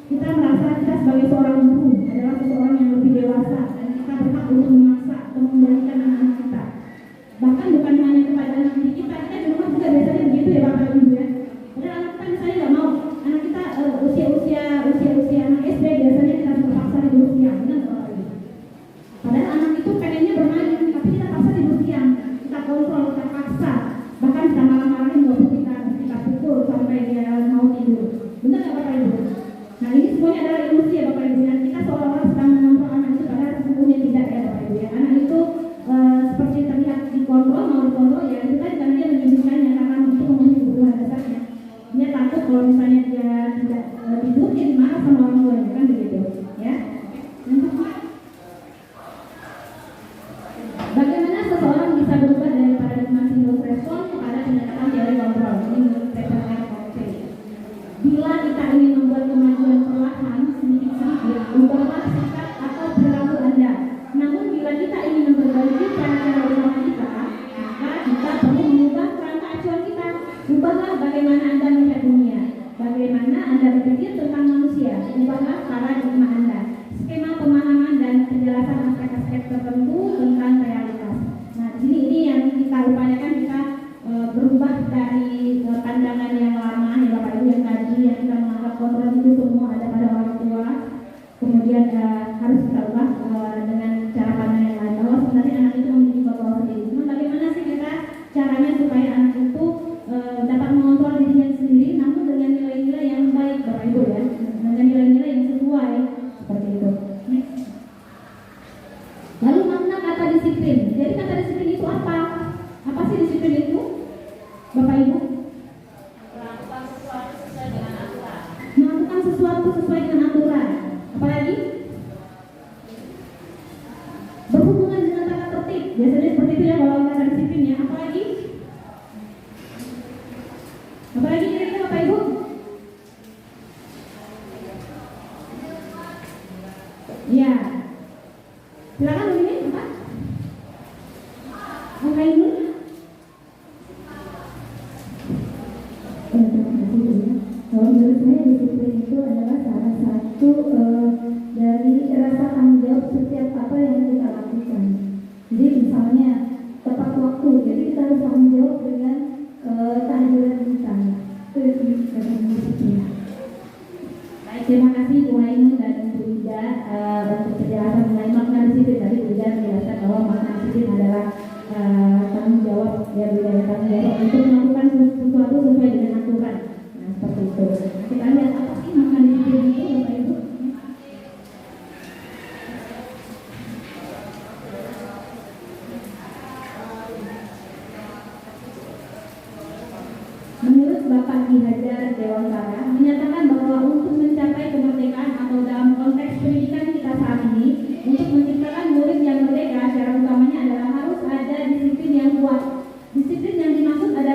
kita merasa kita sebagai seorang guru adalah seseorang yang lebih dewasa dan kita berhak untuk memaksa atau memberikan anak-anak kita. Bahkan bukan hanya kepada anak didik kita di rumah juga biasanya begitu ya Bapak Ibu ya. Padahal anak kita misalnya nggak mau, anak kita usia anak SD biasanya kita terpaksa tidur siang, benar nggak Bapak Ibu? Padahal anak itu pengennya bermain, tapi kita paksa tidur siang, kita kontrol, kita paksa, bahkan kita marah-marahin walaupun kita pukul sampai dia mau tidur, benar nggak Bapak Ibu? Nah ini semuanya adalah ilusi ya Bapak Ibu ya. Kita seolah-olah sedang mengontrol anak itu, padahal sesungguhnya tidak ya Bapak Ibu ya. Anak itu seperti terlihat dikontrol, mau dikontrol ya itu kan karena dia mengizinkannya karena untuk memenuhi kebutuhan dasarnya. Dia takut kalau misalnya dia tidak tidur, dia dimarah sama orang tuanya kan begitu ya. Bagaimana seseorang bisa berubah dari paradigma stimulus respon kepada pendekatan teori kontrol? Ini menurut Peter R. Bila kita ingin membuat kemajuan perlahan sedikit-sedikit, ubahlah sikap atau perilaku Anda. Namun bila kita ingin memperbaiki cara-cara rumah kita, maka kita perlu mengubah kerangka acuan kita. Ubahlah bagaimana Anda melihat dunia, bagaimana Anda berpikir tentang manusia. Ubahlah paradigma Anda, skema pemahaman dan penjelasan aspek-aspek tertentu tentang realitas. Nah, di sini ini yang kita upayakan, kita berubah dari pandangan yang lama ya Bapak Ibu yang tadi yang kita menganggap kontrol itu semua ada pada orang tua. Kemudian harus kita ubah dengan cara pandang yang lain bahwa sebenarnya anak itu memiliki kontrol sendiri. Cuma bagaimana sih kita caranya supaya anak itu dapat mengontrol dirinya sendiri, namun dengan nilai-nilai yang baik Bapak Ibu ya, dengan nilai-nilai yang sesuai seperti itu. Next. Lalu makna kata disiplin. Jadi kata disiplin itu apa? Apa sih disiplin itu? Bapak Ibu? Melakukan sesuatu sesuai dengan aturan. Melakukan sesuatu sesuai dengan aturan. Apalagi? Berhubungan dengan tata tertib. Biasanya seperti itu ya kalau kata disiplin ya. Apalagi? Apalagi kira-kira Bapak Ibu? Ya. Silakan ini apa? Apa ini? Kalau menurut saya disiplin itu adalah salah satu dari rasa tanggung jawab setiap apa yang kita lakukan. Jadi misalnya tepat waktu, jadi kita harus tanggung jawab dengan kehadiran kita. Itu disiplin. Baik, terima kasih Bu Ainun dan Bu Ida untuk penjelasan mengenai makna disiplin. Tadi Bu Ida menjelaskan bahwa makna disiplin adalah tanggung jawab ya budaya tanggung jawab untuk melakukan sesuatu sesuai dengan aturan. Nah seperti itu. Kita lihat apa sih makna disiplin itu Bapak Ibu? Menurut Bapak Ki Hajar Dewantara menyatakan bahwa untuk mencapai kemerdekaan atau dalam konteks pendidikan kita saat ini, untuk menciptakan murid yang merdeka, syarat utamanya adalah harus ada disiplin yang kuat. Disiplin yang dimaksud adalah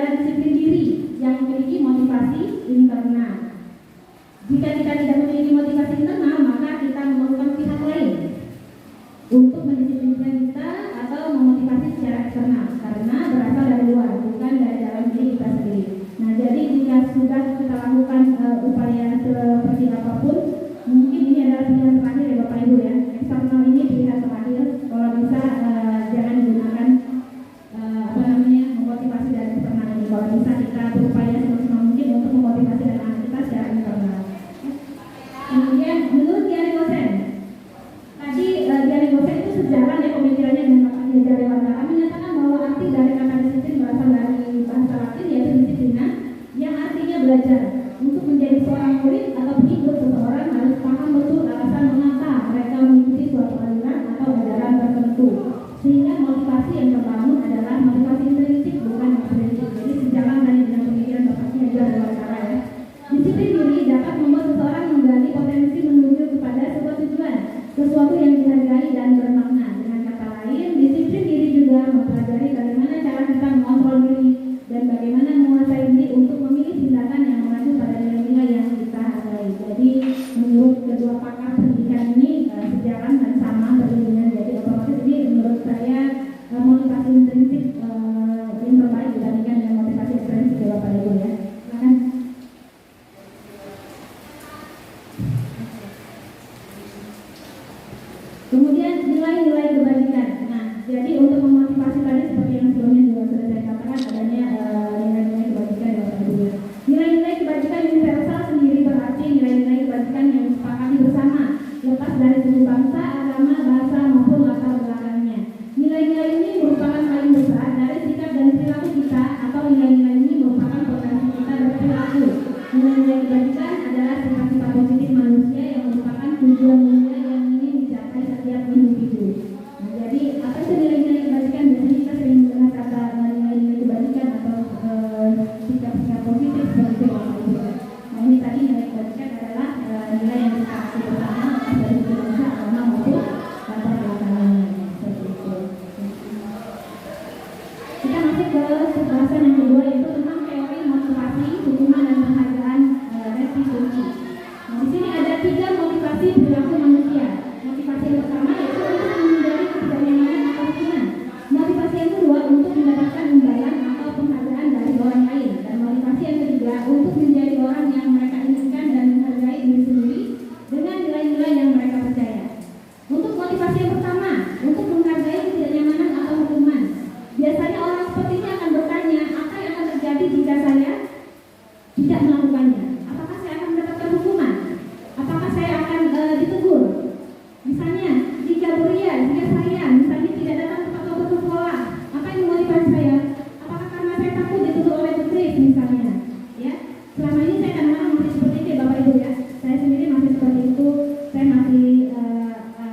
takut dituduh oleh putri misalnya, ya. Selama ini saya kadang-kadang masih seperti itu ya Bapak Ibu ya. Saya sendiri masih seperti itu. Saya masih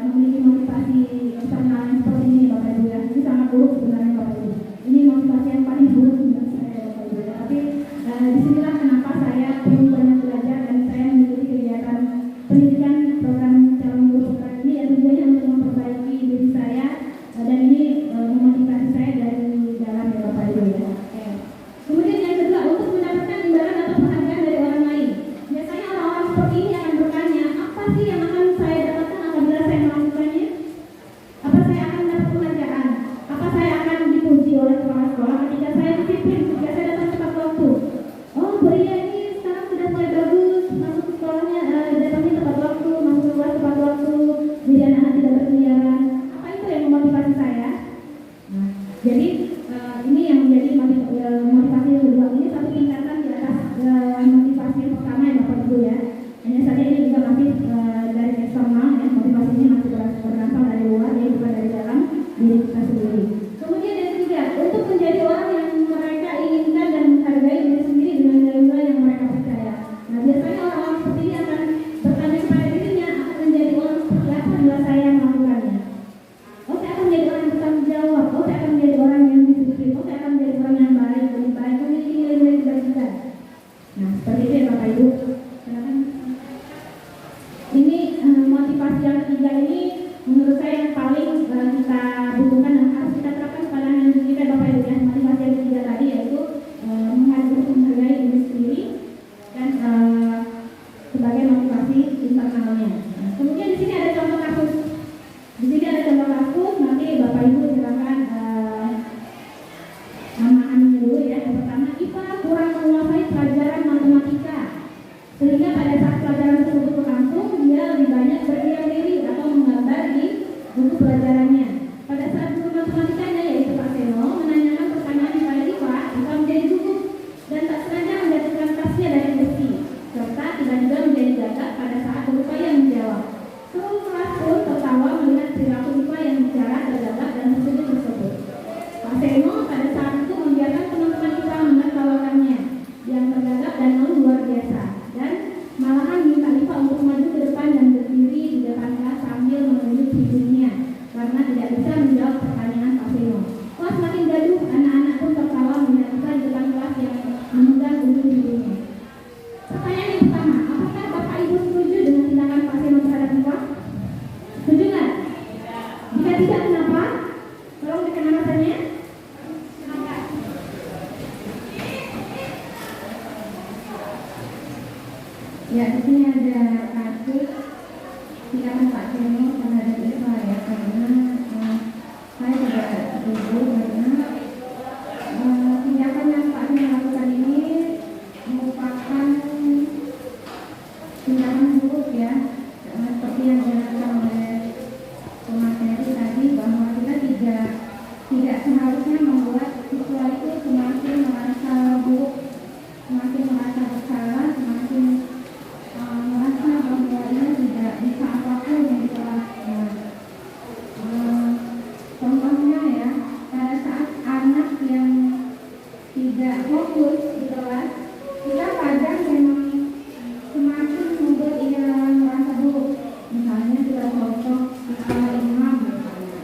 memiliki motivasi eksternal yang seperti ini Bapak Ibu ya. Ini sangat buruk sebenarnya Bapak Ibu. Ini motivasi yang paling buruk menurut saya Bapak Ibu ya. Tapi disinilah kenapa saya perlu banyak belajar dan saya mengikuti kegiatan pendidikan program calon guru putra ini ya, tujuannya untuk memperbaiki diri saya dan ini memotivasi saya dari dalam ya Bapak Ibu ya. Kemudian yang kedua, untuk mendapatkan imbalan atau penghargaan dari orang lain. Biasanya orang-orang seperti ini akan bertanya, apa sih yang akan saya dapatkan apabila saya melakukannya? Apa saya akan dapat penghargaan? Apa saya akan dipuji oleh kepala sekolah ketika saya disiplin, ketika saya datang tepat waktu? Oh, Beria ini sekarang sudah mulai bagus, masuk ke sekolahnya, datangnya tepat waktu, masuk ke kelas tepat waktu, jadi anak-anak tidak berkeliaran. Apa itu yang memotivasi saya? Nah, jadi ini yang menjadi motivasi yang kedua. Ini satu tingkatan di atas motivasi yang pertama ya Bapak Ibu ya. Hanya saja ini juga masih dari eksternal ya, motivasinya masih berasal dari luar ya, bukan dari dalam diri kita sendiri. Kemudian yang ketiga, untuk menjadi orang yang mereka inginkan dan menghargai diri sendiri dengan nilai-nilai yang mereka percaya. Nah, biasanya orang-orang seperti ini akan bertanya kepada dirinya, akan menjadi orang seperti apa bila saya melakukannya. Oh, saya akan menjadi orang yang bertanggung jawab. Oh, saya akan menjadi orang yang disiplin. Oh, saya akan menjadi orang yang baik, lebih baik, memiliki nilai-nilai kebajikan. Nah, seperti itu ya Bapak Ibu. Silakan. Ini motivasi yang ketiga ini menurut saya yang paling kita butuhkan dan harus kita terapkan pada anak kita Bapak Ibu ya. Motivasi yang ketiga tadi yaitu menghargai diri sendiri dan sebagai motivasi internalnya. Nah, kemudian di sini ada contoh kasus. Di sini ada contoh kasus, nanti Bapak Ibu silakan memahaminya dulu ya. Yang pertama, Ipa kurang menguasai pelajaran matematika, sehingga pada saat pelajaran tersebut berlangsung, dia lebih banyak berdiam diri atau menggambar di buku pelajarannya. Pada saat guru matematikanya yaitu Pak Seno menanyakan pertanyaan kepada Ipa, Ipa menjadi gugup dan tak sengaja menjatuhkan tasnya dari besi, serta tiba-tiba menjadi gagap pada saat berupaya menjawab. Seluruh kelas pun tertawa melihat perilaku Ipa yang bicara tergagap dan tersenyum tersebut. Pak Seno pada saat itu membiarkan teman-teman Ipa menertawakannya yang tergagap dan luar biasa, dan malahan minta Ipa untuk maju ke depan dan berdiri di depan kelas sambil menunjuk hidungnya karena tidak bisa menjawab pertanyaan Pak Seno. Kelas makin gaduh, anak-anak pun tertawa melihat Ipa di depan kelas yang memegang ujung hidungnya. Pertanyaan yang pertama, apakah Bapak Ibu setuju dengan tindakan Pak Seno terhadap Ipa? Setuju nggak? Jika tidak, kenapa? Tolong tekan alasannya. Kenapa? Ya, di sini ada kasus tindakan Pak Seno terhadap Ipa ya, karena saya tidak setuju karena tindakan yang Pak Seno lakukan ini merupakan tindakan buruk ya, seperti yang dilakukan oleh pemateri tadi, bahwa kita tidak seharusnya membuat siswa itu semakin merasa buruk, semakin merasa bersalah, semakin merasa bahwa ia tidak bisa apapun yang kelas. Contohnya ya, pada saat anak yang tidak fokus di kelas, kita kadang memang semakin membuat ia merasa buruk. Misalnya kita contoh kita imam misalnya,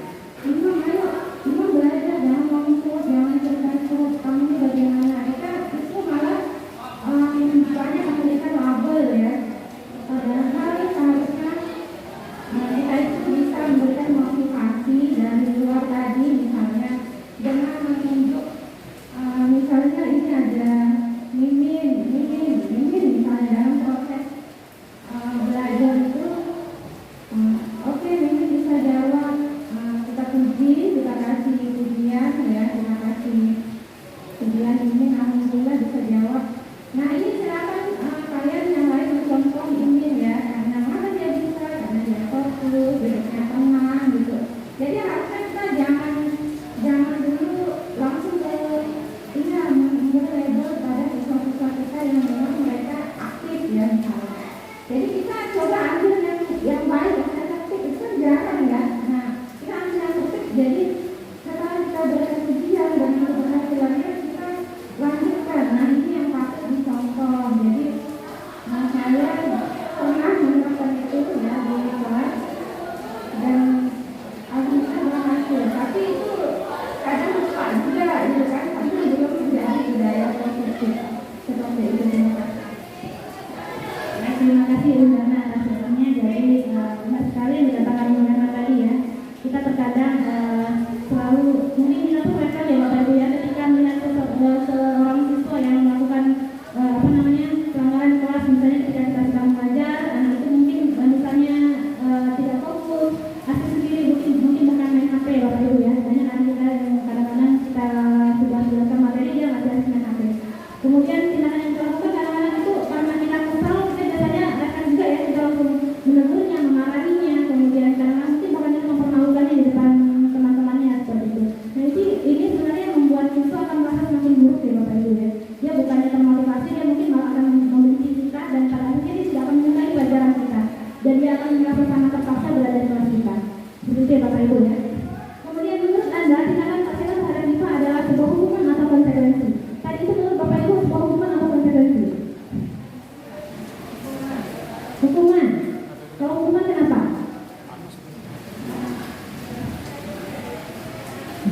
imam ayo, imam belajar, jangan ngomong, jangan cerita terus, kamu ini bagaimana? Kita itu malah banyak memberikan label ya. Padahal seharusnya kita itu bisa memberikan motivasi dari luar tadi, misalnya dengan menunjuk misalnya itu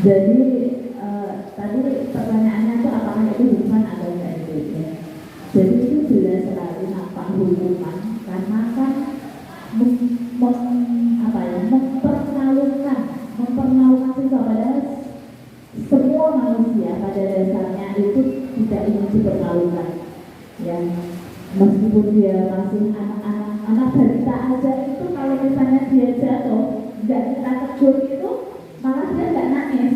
Jadi tadi pertanyaannya itu apakah itu hukuman atau enggak itu ya. Jadi itu jelas sekali nampak hukuman karena kan mempermalukan siswa, padahal semua manusia pada dasarnya itu tidak ingin dipermalukan ya, meskipun dia masih anak balita aja itu kalau misalnya dia jatuh nggak kita tegur itu malah dia nggak nangis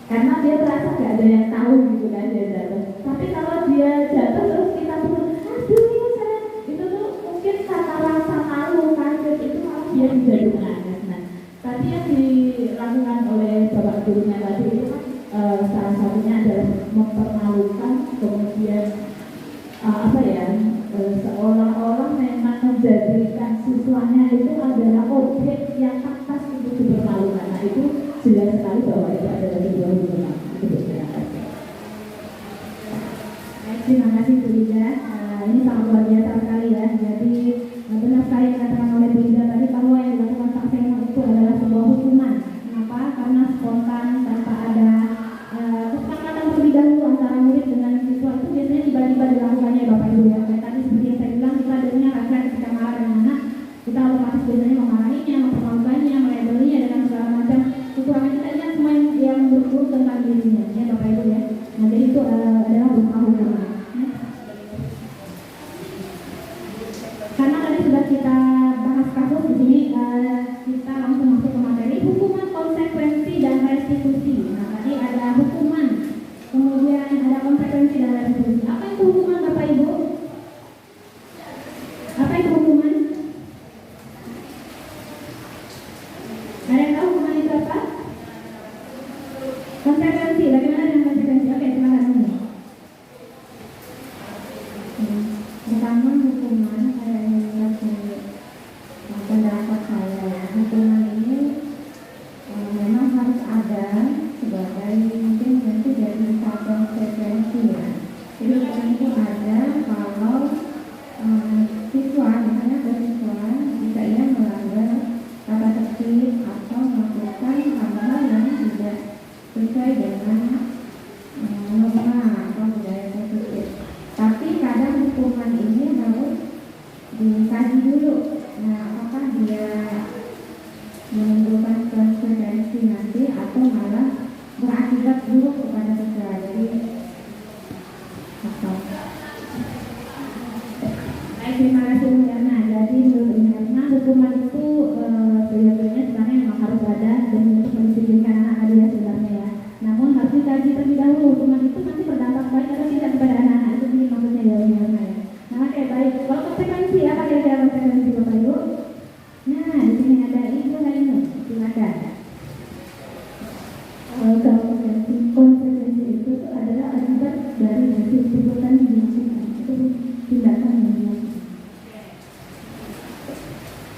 karena dia merasa nggak ada yang tahu gitu kan dia jatuh. Tapi kalau dia jatuh terus kita tegur, aduh sayang, itu tuh mungkin karena rasa malu kaget itu malah dia menjadi menangis. Nah tadi yang dilakukan oleh bapak gurunya tadi itu kan salah satunya adalah mempermalukan, kemudian seolah-olah memang menjadikan siswanya itu adalah objek yang pantas untuk dipermalukan. Nah itu jelas sekali bahwa itu adalah sebuah hukuman. Terima kasih Bu Ida. Ini sangat luar biasa sekali ya. Jadi benar sekali yang dikatakan oleh Bu Ida tadi bahwa yang dilakukan Pak Seno itu adalah sebuah hukuman. Kenapa? Karena spontan, tanpa ada kesepakatan terlebih dahulu antara murid dengan siswa, itu biasanya tiba-tiba dilakukannya Bapak Ibu ya. Kayak tadi seperti yang saya bilang, kita dengar rasa ketika marah dengan anak, kita otomatis biasanya memarahinya, mempermalukannya, melabelinya dengan segala macam kekurangan kita lihat semua yang berburuk tentang dirinya ya Bapak Ibu ya. Nah jadi itu adalah berupa hukuman. Karena tadi sudah kita bahas kasus di sini, kita langsung masuk ke materi hukuman, konsekuensi dan restitusi. Nah tadi ada hukuman, kemudian ada konsekuensi dan restitusi. Apa itu hukuman Bapak Ibu? Apa itu hukuman? Ada yang tahu hukuman itu apa? Konsekuensi. Bagaimana dengan konsekuensi? Oke, silakan. Pertama hukuman saya ingin pendapat saya ya, hukuman ini memang harus ada sebagai mungkin nanti dari konsekuensi ya. Jadi hukuman itu ada kalau siswa, misalnya ada siswa jika ia melanggar tata tertib atau melakukan hal-hal yang tidak sesuai dengan norma atau budaya tertentu. Tapi kadang hukuman ini harus dikaji dulu. Nah, apakah dia menimbulkan konsekuensi nanti atau malah berakibat buruk kepada siswa. Jadi, baik, terima kasih Bu Erna. Jadi menurut Bu Erna, hukuman itu sebenarnya sebenarnya memang harus ada dan untuk mendisiplinkan anak tadi ya sebenarnya ya. Namun harus dikaji terlebih dahulu hukuman itu nanti berdampak baik atau tidak kepada anak-anak, itu sih maksudnya ya Bu Erna ya. Nah oke baik, kalau konsekuensi apa kira-kira konsekuensi Bapak Ibu? Nah di sini ada Ibu Hainu, silakan. Kalau konsekuensi itu adalah akibat dari hasil perbuatan yang dilakukan, itu tindakan yang dilakukan.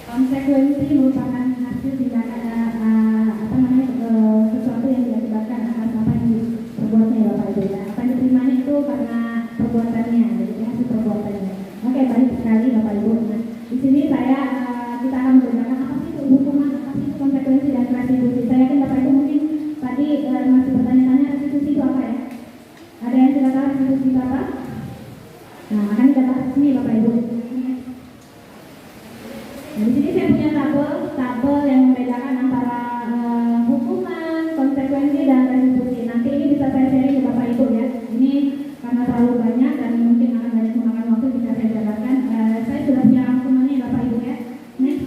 Konsekuensi merupakan hasil tindakan sesuatu yang diakibatkan atas apa yang diperbuatnya Bapak Ibu ya. Apa yang diterimanya itu karena perbuatannya, jadi hasil perbuatannya. Oke, baik sekali Bapak Ibu. Nah, di sini kita akan menggunakan apa sih itu hukuman, apa sih itu konsekuensi dan restitusi. Saya yakin Bapak Ibu mungkin tadi masih bertanya-tanya restitusi itu apa ya? Ada yang tidak tahu restitusi itu apa? Nah, akan kita bahas ini Bapak Ibu. Nah, di sini saya punya tabel yang membedakan antara hukuman, konsekuensi dan restitusi. Nanti ini bisa saya sharing ke Bapak Ibu ya. Ini karena terlalu banyak dan mungkin akan banyak memakan waktu jika saya jabarkan. Saya sudah punya rangkumannya Bapak Ibu ya. Next.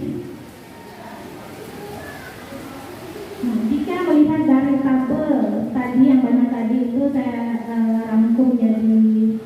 Nah, jika melihat dari tabel tadi yang banyak tadi itu saya rangkum jadi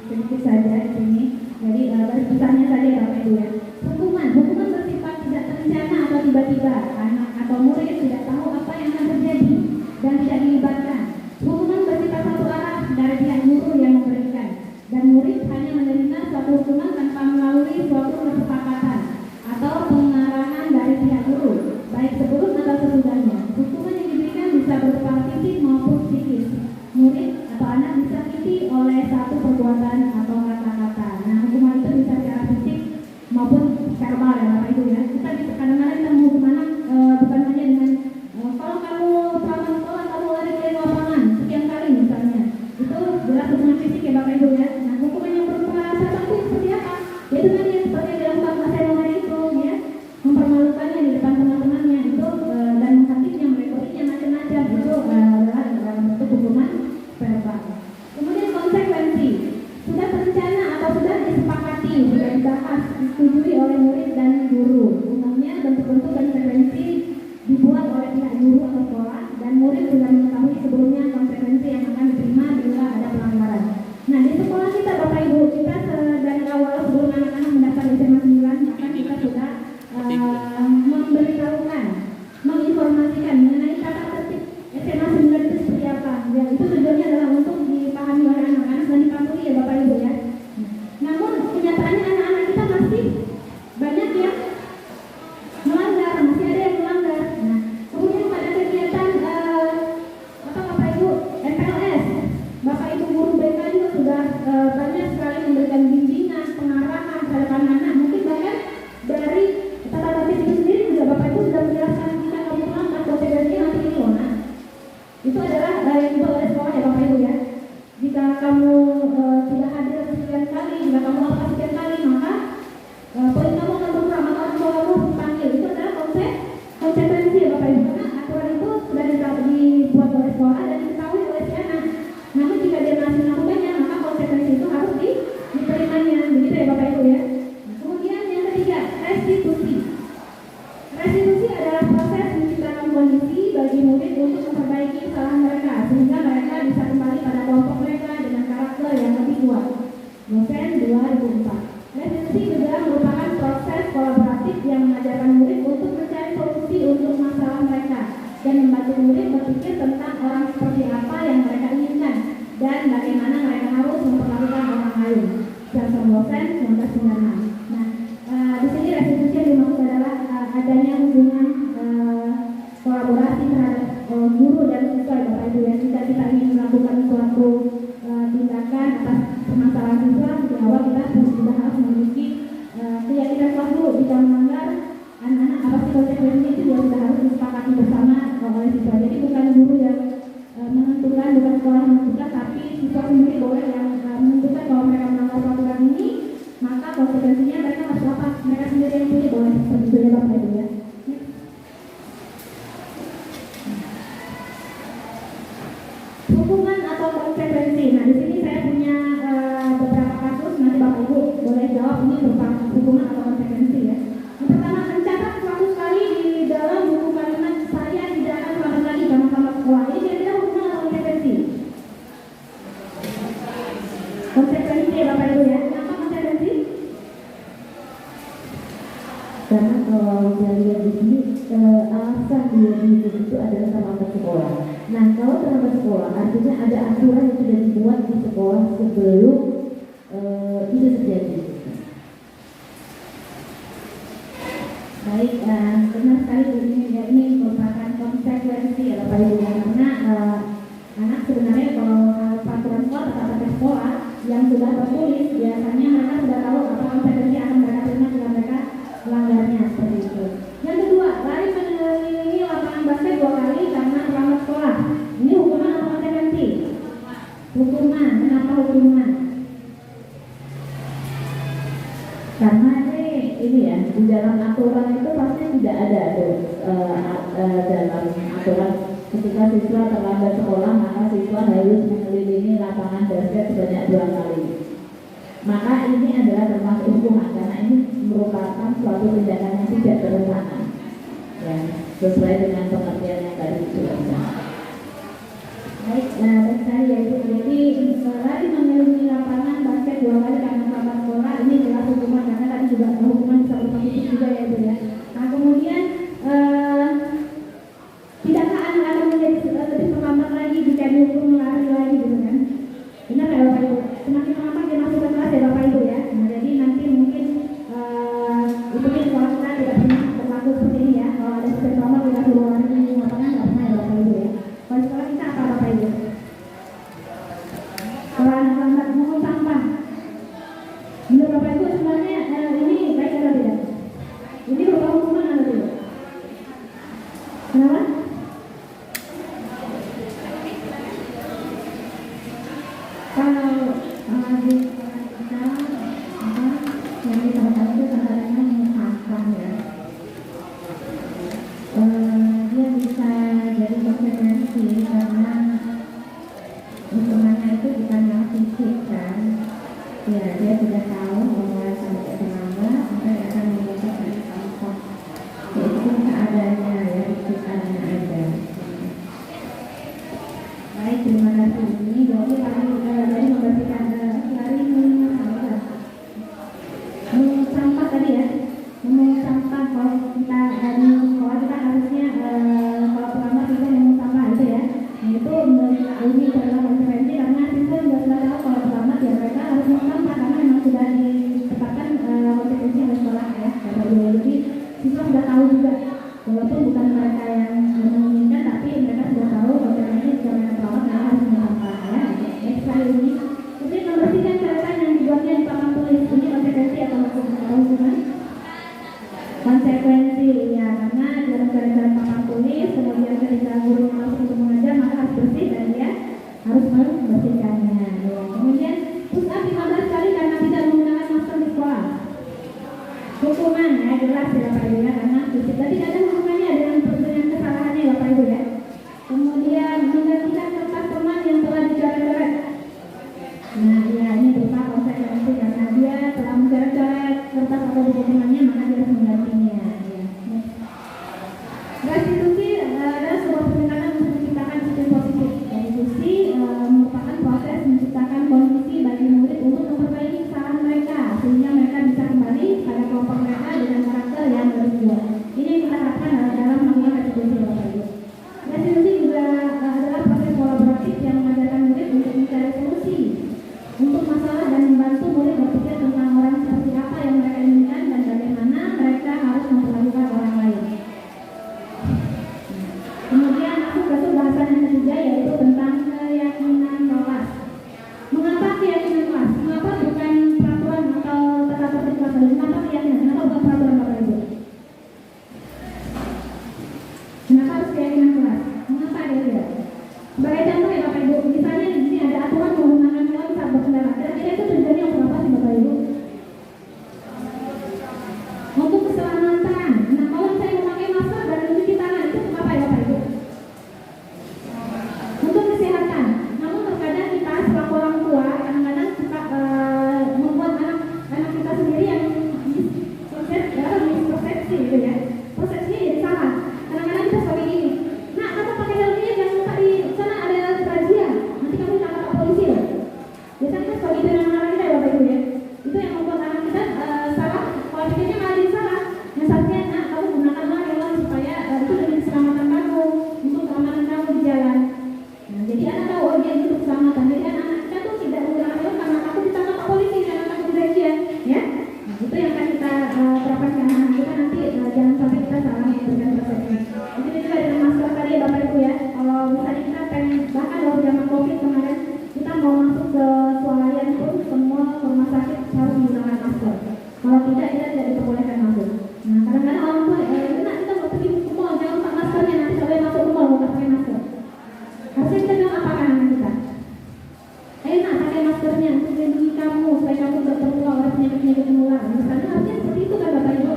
sedikit saja di sini. Jadi garis besarnya tadi ya Bapak Ibu ya. Hukuman bersifat tidak terencana atau tiba-tiba. Anak atau murid tidak tahu apa yang akan terjadi dan tidak dilibatkan. Hukuman bersifat satu arah dari pihak guru yang memberikan, dan murid hanya menerima suatu hukuman tanpa melalui suatu kesepakatan atau pengarahan dari pihak guru, baik sebelum atau sesudahnya. Hukuman yang diberikan bisa berupa fisik maupun psikis. Murid atau anak disakiti oleh satu perbuatan atau kata-kata. Nah, hukuman itu bisa secara fisik maupun verbal ya Bapak Ibu ya. Kita kadang-kadang kita menghukum anak bukan hanya dengan kalau kamu pulang sekolah kamu lari Bapak Ibu ya. Nah, hukuman yang berupa sanksi seperti apa? Yaitu tadi yang seperti yang dilakukan Mas Enoman itu ya, mempermalukannya di depan teman-temannya itu dan menghakinya, merekodinya macam-macam itu adalah dalam bentuk hukuman verbal. Kemudian konsekuensi sudah terencana atau sudah disepakati, sudah dibahas, disetujui oleh murid dan guru. Umumnya bentuk-bentuk konsekuensi dibuat oleh pihak guru atau sekolah dan murid sudah mengetahui sebelumnya konsekuensi yang akan diterima bila ada pelanggaran. Nah, di sekolah kita Bapak Ibu, kita dari awal sebelum anak-anak mendaftar di SMA 9, maka kita sudah memberitahukan, menginformasikan mengenai tata tertib SMA 9 itu seperti apa. Ya, itu tujuannya adalah untuk dipahami oleh anak-anak dan dipatuhi ya Bapak Ibu ya. Namun kenyataannya anak-anak kita masih banyak yang melanggar, masih ada yang melanggar. Nah, kemudian pada kegiatan Bapak Ibu MPLS, Bapak Ibu guru BK juga sudah banyak sekali memberikan bimbingan, pengarahan kepada anak-anak. Mungkin bahkan dari tata tertib itu sendiri juga Bapak Ibu sudah menjelaskan jika kamu melanggar konsekuensinya nanti ini loh. Nah, itu adalah yang dibuat oleh sekolah ya Bapak Ibu ya. Jika kamu tidak hadir sekian kali, jika kamu melanggar sekian kali, maka poin kamu akan berkurang, maka orang tua kamu dipanggil. Itu adalah konsekuensi ya Bapak Ibu, karena aturan itu sudah dibuat oleh sekolah dan diketahui oleh si anak. Namun jika dia masih melakukannya, maka konsekuensi itu harus diterimanya, begitu ya Bapak Ibu ya. Kemudian yang ketiga, restitusi. Restitusi adalah proses menciptakan kondisi bagi murid untuk memperbaiki kesalahan mereka sehingga mereka bisa kembali pada kelompok mereka dengan karakter yang lebih kuat. Dosen 2004. Restitusi juga merupakan proses kolaboratif yang mengajarkan murid untuk mencari solusi untuk masalah mereka dan membantu murid berpikir tentang orang seperti apa yang mereka inginkan dan bagaimana mereka harus memperlakukan orang lain. Johnson Dosen 1996. Nah, di sini restitusi yang dimaksud adalah adanya hubungan kolaborasi terhadap guru dan siswa Bapak Ibu ya. Jika kita ingin melakukan suatu tindakan atas permasalahan siswa, di awal kita sudah harus memiliki keyakinan kelas dulu. Jika melanggar anak-anak apa sih konsekuensi itu juga sudah harus disepakati bersama oleh siswa. Jadi bukan guru yang menentukan, bukan sekolah yang menentukan, tapi siswa sendiri boleh yang menentukan kalau mereka melanggar peraturan ini, maka konsekuensinya mereka harus apa? Mereka sendiri yang punya boleh seperti itu ya Bapak Ibu ya. Hukuman atau konsekuensi. Nah, di sini saya punya beberapa kasus, nanti Bapak Ibu boleh jawab ini berupa hukuman atau konsekuensi ya. Yang pertama, mencatat 100 kali di dalam buku kalimat saya tidak akan selamat lagi sama-sama sekolah. Ini kira-kira hukuman atau konsekuensi? Konsekuensi ya Bapak Ibu ya. Kenapa konsekuensi? Karena kalau saya lihat di sini alasan dia itu adalah terlambat sekolah. Nah, kalau terlambat sekolah artinya ada aturan yang sudah dibuat di sekolah sebelum itu terjadi. Baik, benar sekali ini merupakan konsekuensi ya Bapak Ibu ya, karena anak sebenarnya kalau peraturan sekolah atau tata sekolah yang sudah tertulis biasanya mereka sudah tahu apa konsekuensi akan mereka terima jika mereka melanggarnya seperti itu. Yang kedua, lari mengelilingi lapangan basket 2 kali karena terlambat sekolah. Ini hukuman atau konsekuensi? Hukuman. Kenapa hukuman? Karena ini ya di dalam aturan itu pasti tidak ada dalam aturan ketika siswa terlambat sekolah maka siswa harus mengelilingi lapangan basket sebanyak 2 kali. Maka ini adalah termasuk hukuman karena ini merupakan suatu tindakan yang tidak terencana, ya, sesuai dengan pengertian yang tadi dijelaskan. Baik, baik sekali ya Ibu. Jadi lari mengelilingi lapangan basket 2 kali karena terlambat sekolah ini jelas hukuman karena tadi juga hukuman bisa berupa fisik juga ya Ibu ya. Nah kemudian tidakkah anak akan menjadi lebih terlambat lagi jika dihukum lari lagi gitu kan? Benar ya Bapak Ibu? Semakin lama dia masuk ke kelas ya Bapak Ibu ya. Nah jadi nanti mungkin itu di sekolah kita tidak pernah berlaku seperti ini ya. Kalau ada sesuatu lama kita suruh lari di lapangan nggak pernah ya Bapak Ibu ya. Kalau di sekolah kita apa Bapak Ibu? Kalau anak lambat mengungut sampah, menurut Bapak Ibu sebenarnya ini baik atau tidak? Ini berupa hukuman atau tidak? Kenapa? di sekolah kita yang ditemukan itu sebenarnya mengusahakan ya. Dia bisa jadi konsekuensi karena hukumannya itu bukan yang fisik kan. Ya, dia sudah tahu bahwa sampai selama sampai akan membuat dampak. Yaitu keadaannya ya, sekitarnya ada. Baik, terima kasih. Ini jadi dari membersihkan dari sampah tadi ya. Memungut sampah kalau kita dari sekolah kita harusnya kalau pertama kita memungut sampah itu ya. Itu ini adalah konsekuensi karena kita sudah tahu kalau pertama ya mereka harus memungut sampah karena memang sudah ditetapkan konsekuensi oleh sekolah ya. Jadi siswa sudah tahu juga walaupun bukan mereka yang menginginkan tapi mereka sudah tahu konsekuensi jika mereka pertama harus memungut sampah ya. Sekali ini kemudian membersihkan catatan yang dibuatnya di papan tulis ini konsekuensi atau hukuman? Konsekuensi ya, karena dalam keadaan papan tulis kemudian ketika guru masuk untuk mengajar maka harus bersih dan dia harus membersihkannya ya. Kemudian push up 15 kali karena tidak menggunakan masker di sekolah, hukuman ya jelas ya Bapak Ibu ya, karena tadi ada hubungannya dengan kesalahannya ya Bapak Ibu ya. Kemudian menggantikan kertas teman yang telah dicoret-coret. Nah ya, ini berupa konsekuensi karena dia telah mencoret-coret kertas atau buku temannya maka dia harus menggantinya ya. Restitusi adalah sebuah pendekatan untuk menciptakan sistem positif. Restitusi merupakan proses menciptakan kondisi bagi murid untuk memperbaiki kesalahan mereka sehingga mereka bisa kembali pada kelompok mereka dengan karakter yang berbeda. Ini yang kita harapkan dalam melakukan restitusi Bapak Ibu. Restitusi juga adalah proses kolaboratif yang mengajarkan murid untuk mencari solusi untuk masalah dan membantu murid berpikir tentang orang seperti apa yang mereka inginkan dan bagaimana mereka harus memperlakukan orang lain. Kemudian masuk ke bahasan yang ketiga yaitu tentang keyakinan kelas. Mengapa keyakinan kelas? Mengapa bukan peraturan atau tata tertib kelas? Kenapa keyakinan? Kenapa bukan peraturan Bapak Ibu? Kenapa harus keyakinan kelas? Mengapa dia? Sebagai contoh ya Bapak Ibu, misalnya di sini ada aturan menggunakan helm saat berkendara. Kira-kira itu tujuannya untuk apa sih Bapak Ibu? Untuk keselamatan. Nah kalau saya memakai masker dan mencuci tangan itu untuk apa ya Bapak Ibu? Untuk kesehatan. Namun terkadang kita selaku orang tua kadang-kadang suka membuat anak kita sendiri yang mispersepsi gitu ya. Persepsinya jadi salah. Kadang-kadang kita seperti ini. Nah, kamu pakai helm ini jangan lupa di sana ada razia. Nanti kamu ditangkap Pak polisi loh. Biasanya kita seperti itu yang anak kita ya Bapak Ibu ya. Itu yang membuat anak kita salah. Kalau pikirnya malah jadi salah. Yang seharusnya kamu gunakanlah helm supaya itu demi keselamatan kamu, untuk keamanan kamu di jalan. Nah, jadi anak tahu oh dia untuk keselamatan. Jadi anak kita tuh tidak menggunakan helm karena takut ditangkap Pak polisi, karena takut razia, ya. Nah, itu yang akan kita terapkan ke anak kita nanti jangan sampai kita salah memberikan persepsi. Jadi juga dengan masker tadi ya Bapak Ibu ya. Kalau misalnya kita pengen bahkan kalau zaman COVID kemarin kita mau masuk ke swalayan pun semua rumah sakit harus menggunakan masker. Kalau tidak kita tidak diperbolehkan masuk. Nah kadang-kadang orang tua nak kita mau pergi ke mall jangan pakai maskernya nanti sampai masuk ke mall nggak pakai masker. Harusnya kita bilang apa kan anak kita? Ayo nak pakai maskernya untuk melindungi kamu supaya kamu tidak tertular oleh penyakit-penyakit menular. Misalnya harusnya seperti itu kan Bapak Ibu.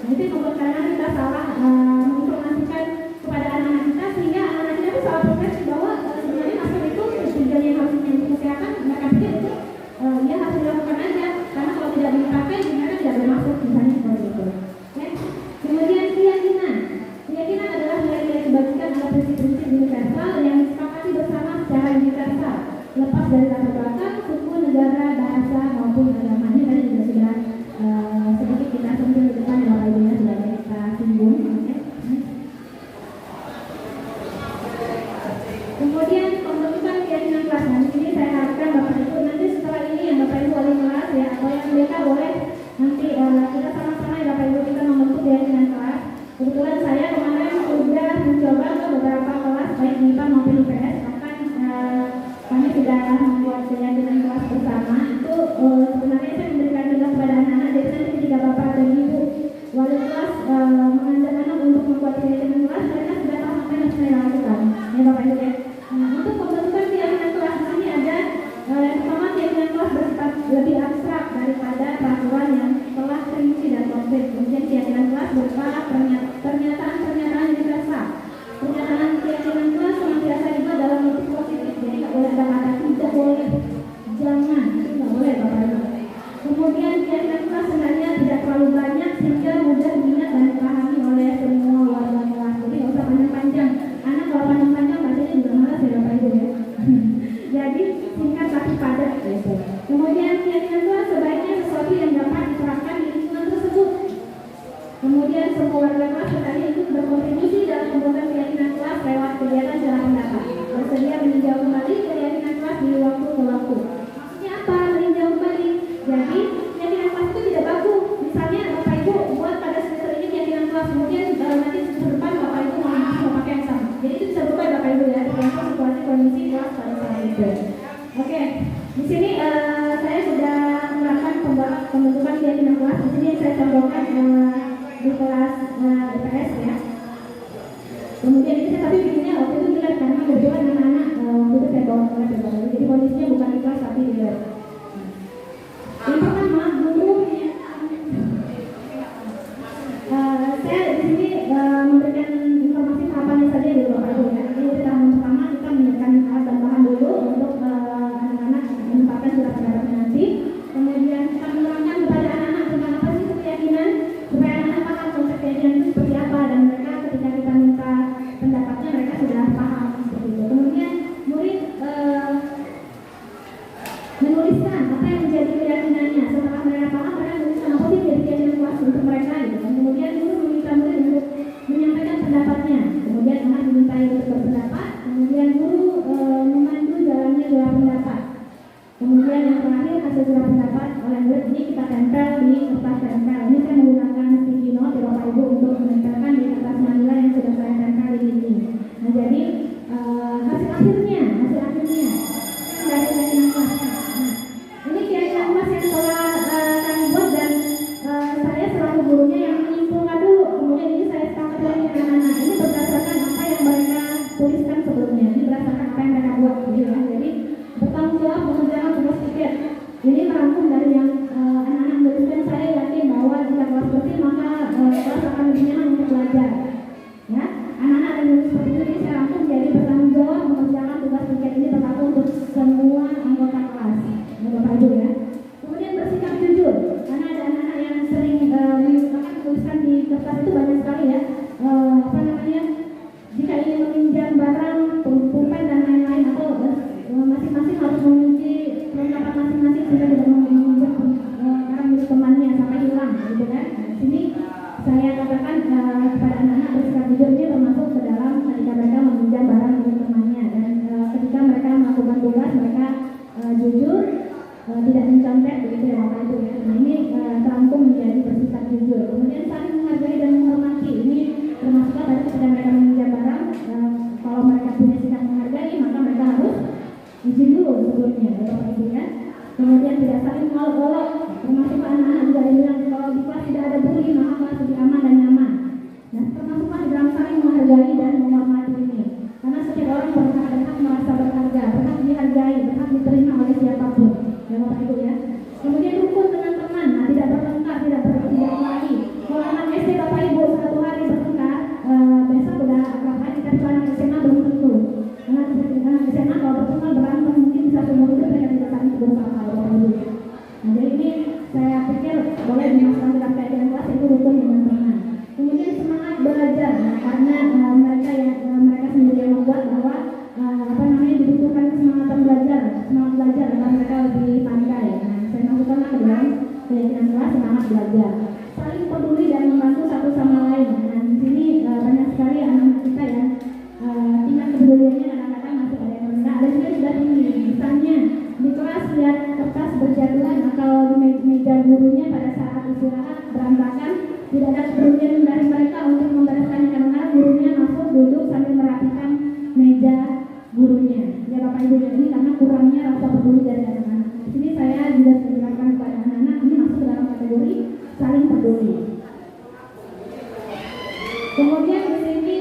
Nah itu yang membuat kadang-kadang kita salah menginformasikan kepada anak-anak kita sehingga anak-anak kita itu salah persepsi bahwa sebenarnya masker itu tujuannya harusnya untuk kesehatan. Mereka pikir itu dia harus dilakukan aja karena kalau tidak dipakai mereka tidak bermaksud misalnya seperti itu. Ya. Kemudian keyakinan adalah nilai-nilai kebajikan atau prinsip-prinsip universal yang disepakati bersama secara universal lepas dari latar belakang, suku, negara, bahasa maupun agama. Ini tadi juga sudah lebih abstrak daripada peraturan yang telah terinci dan konkret. Kemudian keyakinan kelas berupa pernyataan-pernyataan yang didasar. Pernyataan keyakinan kelas senantiasa dibuat dalam bentuk positif. Jadi nggak boleh ada kata tidak boleh, jangan, itu nggak boleh Bapak Ibu. Kemudian keyakinan kelas sebenarnya tidak terlalu banyak sehingga mudah diingat dan dipahami oleh semua warga kelas. Jadi nggak usah panjang-panjang. Anak kalau panjang-panjang bacanya juga malas ya Bapak Ibu ya. Jadi singkat tapi padat gitu. Kemudian keyakinan kelas sebaiknya sesuatu yang dapat diterapkan di lingkungan tersebut. Kemudian semua warga kelas sebenarnya ikut berkontribusi dalam pembuatan keyakinan kelas lewat kegiatan cara pendapat. Bersedia meninjau kembali keyakinan kelas di waktu ke waktu. Maksudnya apa meninjau kembali? Jadi keyakinan kelas itu tidak baku. Misalnya Bapak Ibu buat pada semester ini keyakinan kelas, kemudian nanti semester depan Bapak Ibu mau pakai yang sama. Jadi itu bisa berubah Bapak Ibu ya, tergantung situasi kondisi kelas pada saat itu. Oke, di sini saya sudah menerapkan pembentukan keyakinan kelas. Di sini saya contohkan di kelas IPS ya. Kemudian ini saya tapi bikinnya waktu itu dilihat karena kebetulan anak-anak waktu itu saya bawa kelas ya, jadi kondisinya bukan di kelas tapi di luar. Yang pertama guru saya di sini memberikan informasi tahapannya saja di Bapak Ibu ya. Jadi tahap pertama kita menyiapkan alat dan bahan dulu untuk anak-anak menempatkan surat pendapatnya nanti. Kemudian kita menerangkan kepada anak-anak tentang apa sih keyakinan supaya anak-anak paham konsep keyakinan itu seperti apa dan mereka ketika kita minta pendapatnya mereka sudah paham seperti itu. Kemudian murid menuliskan apa yang menjadi keyakinannya. Setelah mereka paham, mereka menuliskan apa sih jadi keyakinan kelas untuk mereka gitu. Kemudian guru meminta murid untuk menyampaikan pendapatnya. Kemudian anak dimintai untuk berpendapat. Kemudian guru memandu jalannya gelar pendapat. Kemudian yang terakhir hasil gelar pendapat oleh murid ini kita tempel di kertas tempel. Ini saya menggunakan sticky note ya Bapak Ibu untuk menempelkan di kertas manila yang sudah saya tempel di sini. Nah jadi hasil akhirnya dari keyakinan kelas. Ini keyakinan kelas yang telah kami buat dan saya selaku gurunya yang menyimpulkan dulu. Kemudian ini saya sepakat lagi dengan anak-anak. Ini berdasarkan apa yang mereka tuliskan sebelumnya. Ini berdasarkan apa yang mereka buat. Jadi bertanggung jawab mengerjakan tugas pikir. Ini merangkum dari yang anak-anak menuliskan. Saya yakin bahwa jika kelas bersih maka kelas akan lebih nyaman untuk belajar. Ya, anak-anak yang menulis seperti itu saya rangkum jadi bertanggung jawab mengerjakan tugas pikir. Ini berlaku untuk semua anggota kelas. Bapak Ibu ya. Kemudian bersikap jujur. Karena ada anak-anak yang sering tuliskan di kertas itu banyak sekali ya. Jika ingin meminjam barang, pulpen dan lain-lain atau masing-masing harus mengunci perlengkapan masing-masing sehingga tidak meminjam barang milik temannya sampai hilang, gitu kan? Nah, di sini saya katakan kepada anak-anak bersikap jujur ini termasuk ke dalam ketika mereka meminjam barang milik temannya dan ketika mereka melakukan tugas mereka jujur, tidak mencontek begitu ya Bapak Ibu ya. Nah ini terangkum menjadi bersikap jujur. Kemudian saling menghargai dan menghormati. Ini termasuklah tadi ketika mereka meminjam barang, kalau mereka punya sikap menghargai maka mereka harus izin dulu sebelumnya ya Bapak Ibu ya. Kemudian tidak saling mengolok-olok. Termasuk anak-anak juga dibilang kalau di kelas tidak ada bully maka kelas lebih aman dan nyaman. Nah termasuklah di dalam saling menghargai dan menghormati ini. Karena setiap orang berhak merasa berharga, berhak dihargai, berhak diterima oleh siapapun. Ya Bapak Ibu ya. Kemudian rukun dengan teman, nah, tidak bertengkar, tidak lagi. Kalau anak SD Bapak Ibu satu hari bertengkar, besok udah akrab lagi. Tapi kalau anak SMA belum tentu. Anak SMA kalau bertengkar berantem mungkin bisa seumur hidup mereka tidak saling bersama Bapak Ibu. Nah jadi ini saya pikir boleh dimasukkan dalam keyakinan kelas itu rukun dengan teman. Kemudian semangat belajar, nah, karena mereka sendiri yang membuat bahwa dibutuhkan semangat belajar agar mereka lebih pandai. Nah, saya masukkanlah ke dalam keyakinan kelas semangat belajar. Saling peduli dan membantu satu sama lain. Nah, di sini banyak sekali anak-anak kita yang tingkat kepeduliannya kadang-kadang masih ada yang rendah, ada juga sudah tinggi. Misalnya di kelas lihat kertas berjatuhan atau di meja gurunya pada saat istirahat berantakan, tidak ada kepedulian dari mereka untuk membereskannya karena gurunya masuk duduk sambil merapikan meja gurunya. Ya Bapak Ibu ini karena kurangnya rasa peduli dari anak-anak. Di sini saya juga menjelaskan kepada anak-anak ini masuk ke dalam kategori saling peduli. Kemudian di sini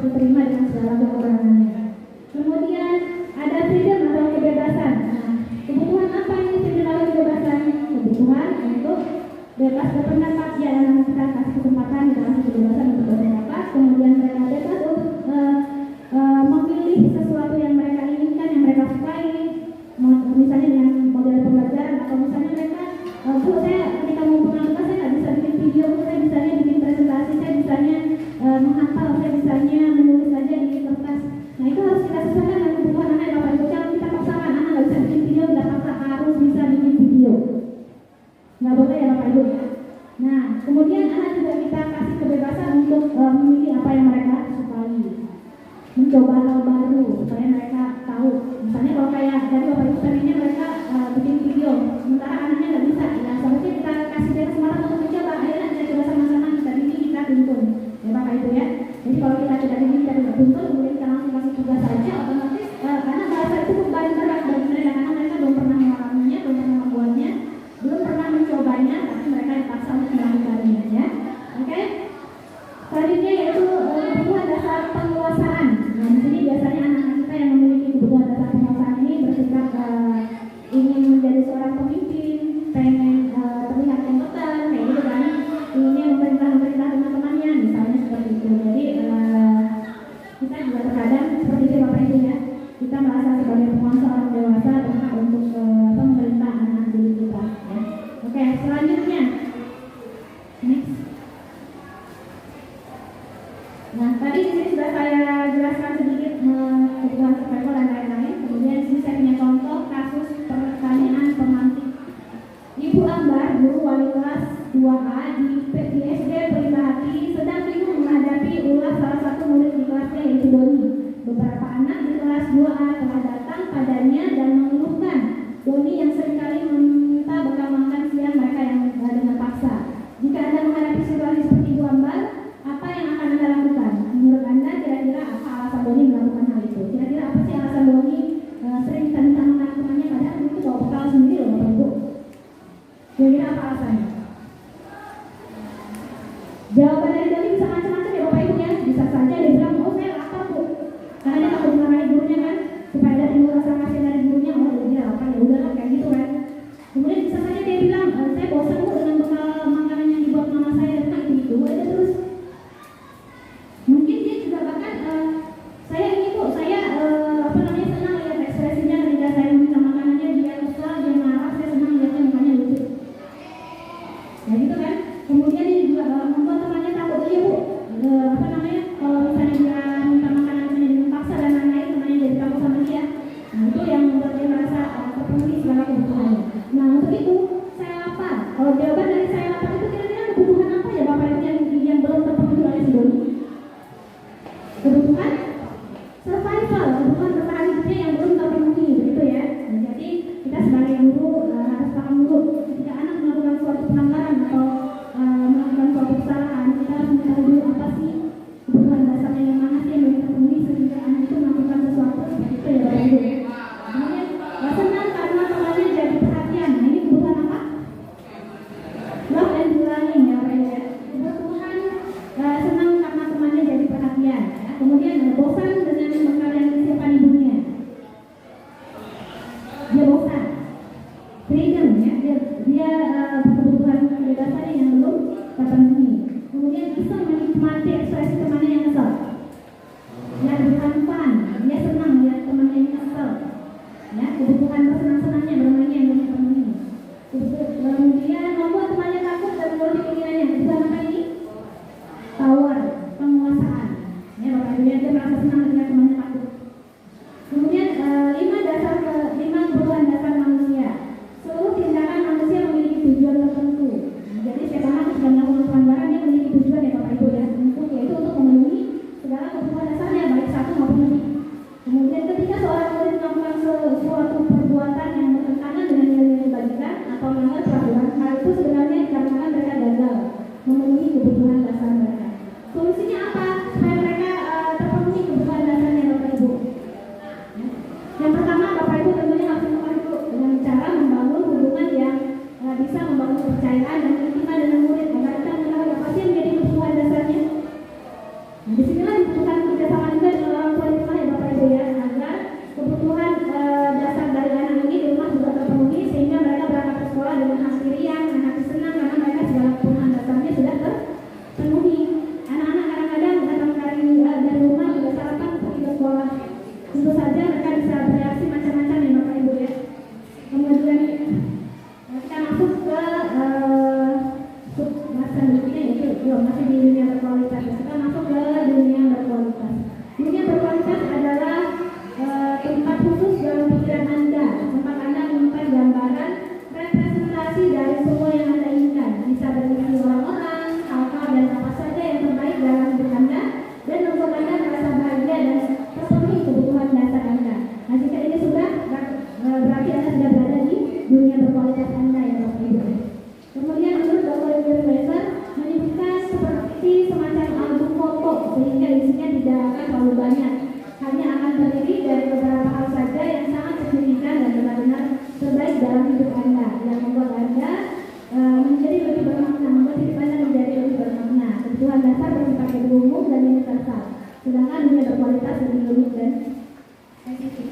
diterima dengan segala kekurangannya. Kemudian ada freedom atau kebebasan. Nah, kebutuhan apa ini freedom atau kebebasan? Kebutuhan untuk bebas berpendapat, ya, dalam kita kasih kesempatan, kita kasih kebebasan untuk berpendapat. Kemudian mereka bebas untuk memilih sesuatu yang mereka inginkan, yang mereka sukai, misalnya dengan model pembelajaran, atau misalnya mereka saya ketika mau pengajuan saya nggak bisa bikin video, saya bisanya bikin presentasi, saya bisanya menghafal, saya bisanya menulis saja di kertas. Nah, itu harus kita sesuaikan dengan kebutuhan anak. Bapak Ibu, jangan kita paksakan anak nggak bisa bikin video, kita paksa harus bisa bikin video, nggak boleh ya Bapak Ibu. Nah, kemudian anak juga kita kasih kebebasan untuk memilih apa yang mereka sukai, mencoba hal baru supaya mereka tahu. Misalnya kalau kayak tadi Bapak Ibu pengennya mereka bikin video, sementara anaknya nggak bisa, ya seharusnya kita kasih dia kesempatan untuk mencoba. Akhirnya kita coba sama-sama, kita bimbing, kita tuntun, ya Bapak Ibu ya. Jadi kalau kita tidak bimbing, kita tidak tuntun, kemudian kita langsung kasih tugas saja, otomatis karena bahasa itu beban berat bagi mereka, karena mereka belum pernah mengalaminya, belum pernah membuatnya, belum pernah mencobanya, tapi mereka dipaksa untuk melakukannya, ya. Oke. Selanjutnya yaitu kebutuhan dasar penguasaan. Nah, di sini biasanya anak-anak kita yang memiliki kebutuhan dasar penguasaan ini bersikap ingin menjadi seorang pemimpin, pengen terlihat kompeten, kayak gitu kan, inginnya memerintah teman-temannya, misalnya seperti itu. Jadi kita juga terkadang seperti itu Bapak Ibu ya, kita merasa sebagai penguasa orang dewasa berhak untuk memerintah anak diri kita. Ya. Oke, selanjutnya, next. Nah, tadi di sini sudah saya jelaskan sedikit kebutuhan survival dan lain-lain. Kemudian di sini saya punya contoh kasus pertanyaan pemantik. Ibu Ambar, guru wali kelas 2A di SD Pelita Hati, sedang bingung menghadapi ulah salah satu murid di kelasnya yaitu Doni. Beberapa anak di kelas 2A telah datang padanya dan mengeluhkan Doni yang seringkali meminta bekal makan siang mereka yang dengan paksa. Jika Anda menghadapi situasi seperti Ibu Ambar, apa yang akan Anda lakukan? Menurut Anda kira-kira apa alasan Doni melakukan hal itu? Kira-kira apa sih alasan Doni sering minta makan temannya padahal itu bawa bekal sendiri loh Bapak Ibu? Kira-kira apa alasannya? Jawaban dari Doni bisa macam-macam ya Bapak Ibu ya. Bisa saja dia bilang, oh saya lapar Bu, karena dia takut dimarahi gurunya kan, supaya ada timbul rasa kasihan dari gurunya. Oh dia lapar, ya udahlah kayak gitu kan. Kemudian bisa saja dia bilang, saya bosan Bu dengan bekal makanan yang dibuat mama saya, dan itu aja terus. Mungkin dia juga bahkan saya ini Bu, saya senang lihat ekspresinya ketika saya minta makanannya, dia kesal, dia marah, saya senang lihatnya mukanya lucu. Ya gitu kan. Kemudian dia juga membuat temannya takut, iya Bu, kalau misalnya dia minta makanan temannya dengan paksa dan lain-lain, temannya jadi takut sama dia. Nah itu yang membuat dia merasa terpenuhi segala kebutuhannya. Nah untuk itu saya lapar. Kalau jawaban dari saya lapar itu kira-kira kebutuhan apa ya Bapak Ibu yang belum terpenuhi oleh si Doni? Kebutuhan survival, kebutuhan bertahan hidupnya yang belum terpenuhi, begitu ya. Nah, jadi kita sebagai guru harus paham dulu ketika anak melakukan suatu pelanggaran atau melakukan suatu kesalahan, kita harus mengetahui dulu apa sih kebutuhan dasarnya yang mana sih yang belum terpenuhi sehingga anak itu melakukan sesuatu seperti itu ya Bapak Ibu. Kemudian senang karena temannya jadi perhatian. Nah, ini kebutuhan apa? Love and belonging ya Bapak Ibu. Kebutuhan senang karena temannya jadi perhatian. Kemudian bosan dengan bekal yang disiapkan ibunya. Dia bosan. Freedom ya, dia kebutuhan kebebasannya yang belum terpenuhi. Kemudian bisa menikmati ekspresi temannya yang kesal. Ya, kebutuhan fun, dia senang lihat temannya yang kesal. Ya, kebutuhan bersenang-senangnya bermainnya yang belum terpenuhi. Kemudian membuat temannya takut dan menuruti keinginannya. Kebutuhan apa ini? Power, penguasaan. Ya Bapak Ibu, dia merasa senang ketika temannya takut. pembahasan berikutnya yaitu masih di dunia berkualitas. Kita masuk ke dunia berkualitas. Dunia berkualitas adalah tempat khusus dalam pikiran Anda, tempat Anda menyimpan gambaran representasi dari semua yang Anda inginkan. Bisa berisi orang-orang, hal-hal dan apa saja yang terbaik dalam hidup Anda dan membuat Anda merasa bahagia dan terpenuhi kebutuhan dasar Anda. Nah, jika ini sudah berarti Anda sudah berada di dunia berkualitas Anda yang Bapak-Ibu. Kemudian menurut Dr. William menyebutkan seperti semacam album foto sehingga isinya tidak akan terlalu banyak, hanya akan terdiri dari beberapa hal saja yang sangat signifikan dan benar-benar terbaik dalam hidup Anda yang membuat Anda menjadi lebih bermakna, membuat hidup Anda menjadi lebih bermakna. Kebutuhan dasar bersifat lebih umum dan universal, sedangkan dunia berkualitas lebih unik dan spesifik.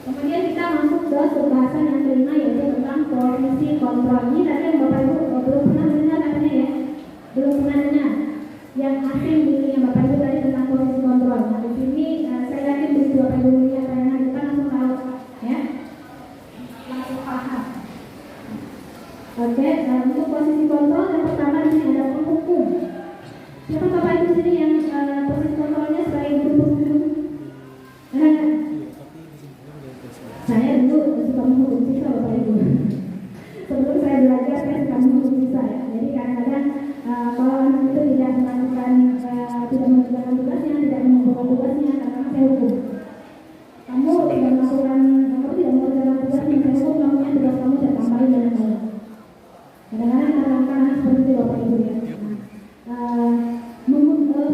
Kemudian kita masuk ke pembahasan yang kelima yaitu tentang posisi kontrol. Ini tadi yang Bapak Ibu belum pernah dengar katanya ya, belum pernah dengar. Yang asing di dunia Bapak Ibu tadi tentang posisi kontrol. Nah di sini saya yakin begitu Bapak Ibu lihat tayangan kita langsung tahu ya, langsung paham. Oke, untuk posisi kontrol yang pertama di sini ada penghukum. Siapa Bapak Ibu sini yang posisi kontrolnya sebagai guru penghukum? Saya dulu suka menghukum siswa Bapak Ibu. Sebelum saya belajar saya suka menghukum siswa ya. Jadi kadang-kadang kalau anak itu tidak melakukan tidak mengerjakan tugasnya, tidak mengumpulkan tugasnya, kadang-kadang saya hukum. Kamu tidak mengerjakan tugasnya, saya hukum, kamunya tugas kamu saya tambahin dan lain-lain. Kadang-kadang anak-anak seperti itu Bapak Ibu ya.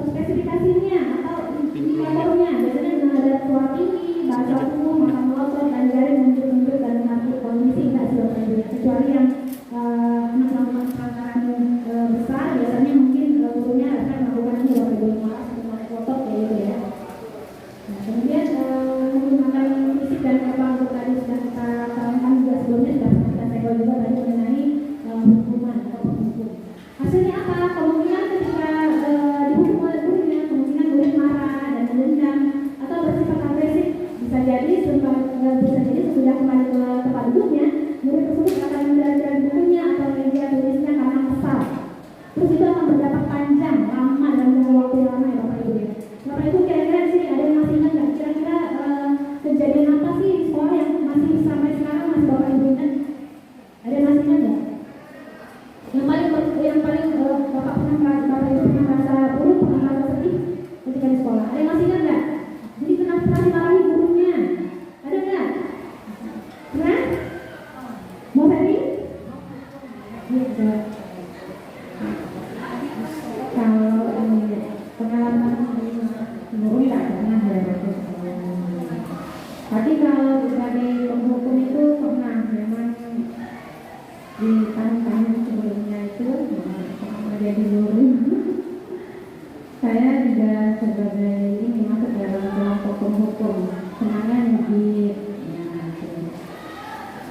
Spesifikasinya atau indikatornya biasanya dengan ada suara tinggi, bahasa umum, makan melotot, dan jari menunjuk-nunjuk dan mengatur kondisi tidak sudah berbeda. Kecuali yang melakukan pelanggaran besar, biasanya mungkin gurunya akan melakukan ini Bapak Ibu marah seperti melotot kayak gitu ya. Nah, kemudian menggunakan fisik dan verbal untuk tadi sudah kita sarankan juga sebelumnya, sudah kita segel juga tadi mengenai hukuman atau hukum. Hasilnya apa? Kemungkinan ketika dihukum oleh gurunya, kemungkinan murid marah dan mendendam atau bersifat agresif. Bisa jadi sudah kembali ke tempat duduknya, murid tersebut akan mendarat bukunya atau media tulisnya karena kesal. Terus itu akan berdampak panjang, lama dan waktu yang lama ya Bapak Ibu ya. Bapak Ibu kira-kira di sini ada yang masih ingat nggak? Kira-kira kejadian apa sih di sekolah yang masih sampai sekarang masih Bapak Ibu ingat? Ada yang masih ingat nggak? Yang paling Bapak Bapak Ibu pernah merasa buruk, pernah merasa sedih ketika di sekolah. Ada yang masih ingat nggak? Jadi pernah dimarahi gurunya? Ada nggak? Pernah? Mau Ferry? Iya. Kalau pengalaman guru nggak pernah ya. Tapi kalau sebagai penghukum itu pernah memang di tahun-tahun sebelumnya itu menjadi guru. Saya juga sebagai ini masuk dalam kelompok penghukum kenangan di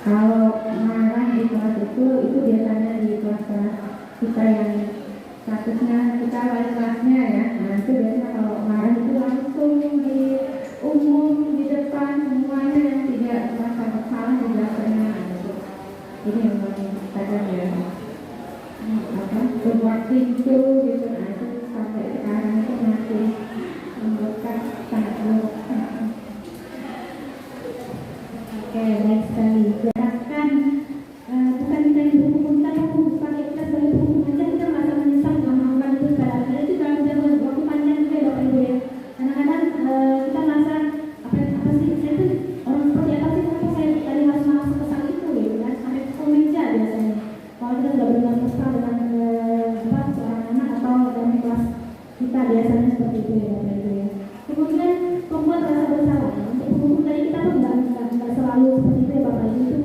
kalau marah di kelas itu biasanya di kelas-kelas kita yang statusnya kita wali kelasnya ya. Nah itu biasanya kalau marah itu langsung di umum di depan semuanya yang tidak merasa bersalah juga pernah gitu. Ini yang paling kadang ya sebuah pintu gitu. Nah itu sampai sekarang itu masih membuat sangat buruk. Oke, baik sekali. Gerakan bukan kita yang berhukum, kita pakai kita sebagai berhukum aja kita merasa menyesal dengan melakukan itu pada akhirnya itu dalam waktu panjang juga ya Bapak Ibu ya. Kadang-kadang kita merasa apa sih saya tuh orang seperti apa sih, kenapa saya tadi harus malas kesal itu gitu kan, sampai ke meja biasanya. Kalau kita sudah benar kesal dengan seorang anak atau dalam kelas kita biasanya seperti itu ya Bapak Ibu ya. Kemudian membuat rasa bersalah. Untuk penghukum tadi kita tuh nggak selalu seperti itu ya Bapak Ibu. Itu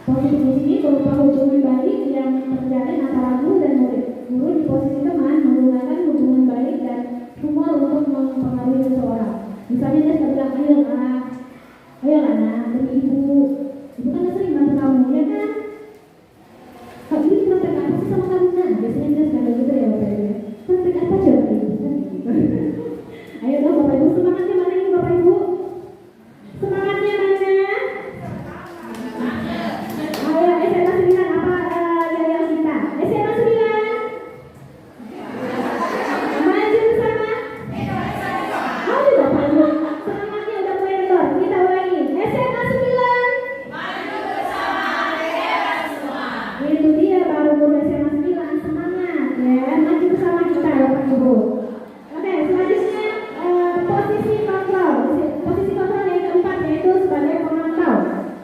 Positif di sini berupa hubungan baik yang terjalin antara guru dan murid. Guru di posisi teman menggunakan hubungan baik dan humor untuk mempengaruhi seseorang. Misalnya dia sudah bilang, ayo nak, demi ibu kan sering bantu kamu, ya kan? Kalau ini praktek apa sih sama kamu nak? Biasanya dia suka gitu ya Bapak Ibu. Praktek apa coba ibu? Kan gitu. Ayo dong Bapak Ibu, semangatnya mana ini Bapak Ibu? Semangatnya mana? Ayo SMA 9 apa yang kita? SMA 9 maju bersama. Ayo Bapak Ibu, semangatnya udah mulai kendor. Kita ulangi. SMA 9 maju bersama kita semua. Itu dia baru guru SMA 9, semangat ya, maju bersama kita Bapak Ibu. Oke, selanjutnya posisi kontrol. Posisi kontrol yang keempat yaitu sebagai pemantau.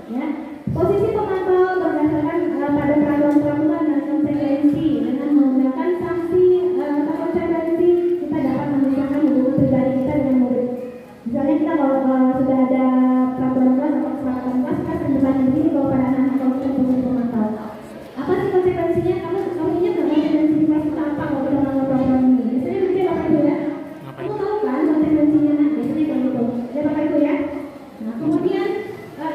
Ya, posisi pemantau berdasarkan pada peraturan-peraturan dan konsekuensi. Dengan menggunakan sanksi atau konsekuensi, kita dapat memisahkan hubungan pribadi kita dengan murid. Misalnya kita kalau sudah ada peraturan kelas atau kesepakatan kelas, kita akan bertanya di sini kepada anak-anak kalau kita posisi pemantau. Apa sih konsekuensinya? Kamu ingat nggak konsekuensi di kelas kita apa kalau kita melanggar peraturan ini? Biasanya begitu ya Bapak Ibu ya. Kamu tahu kan konsekuensinya? Nah, biasanya kayak gitu. Ya Bapak Ibu ya. Nah, kemudian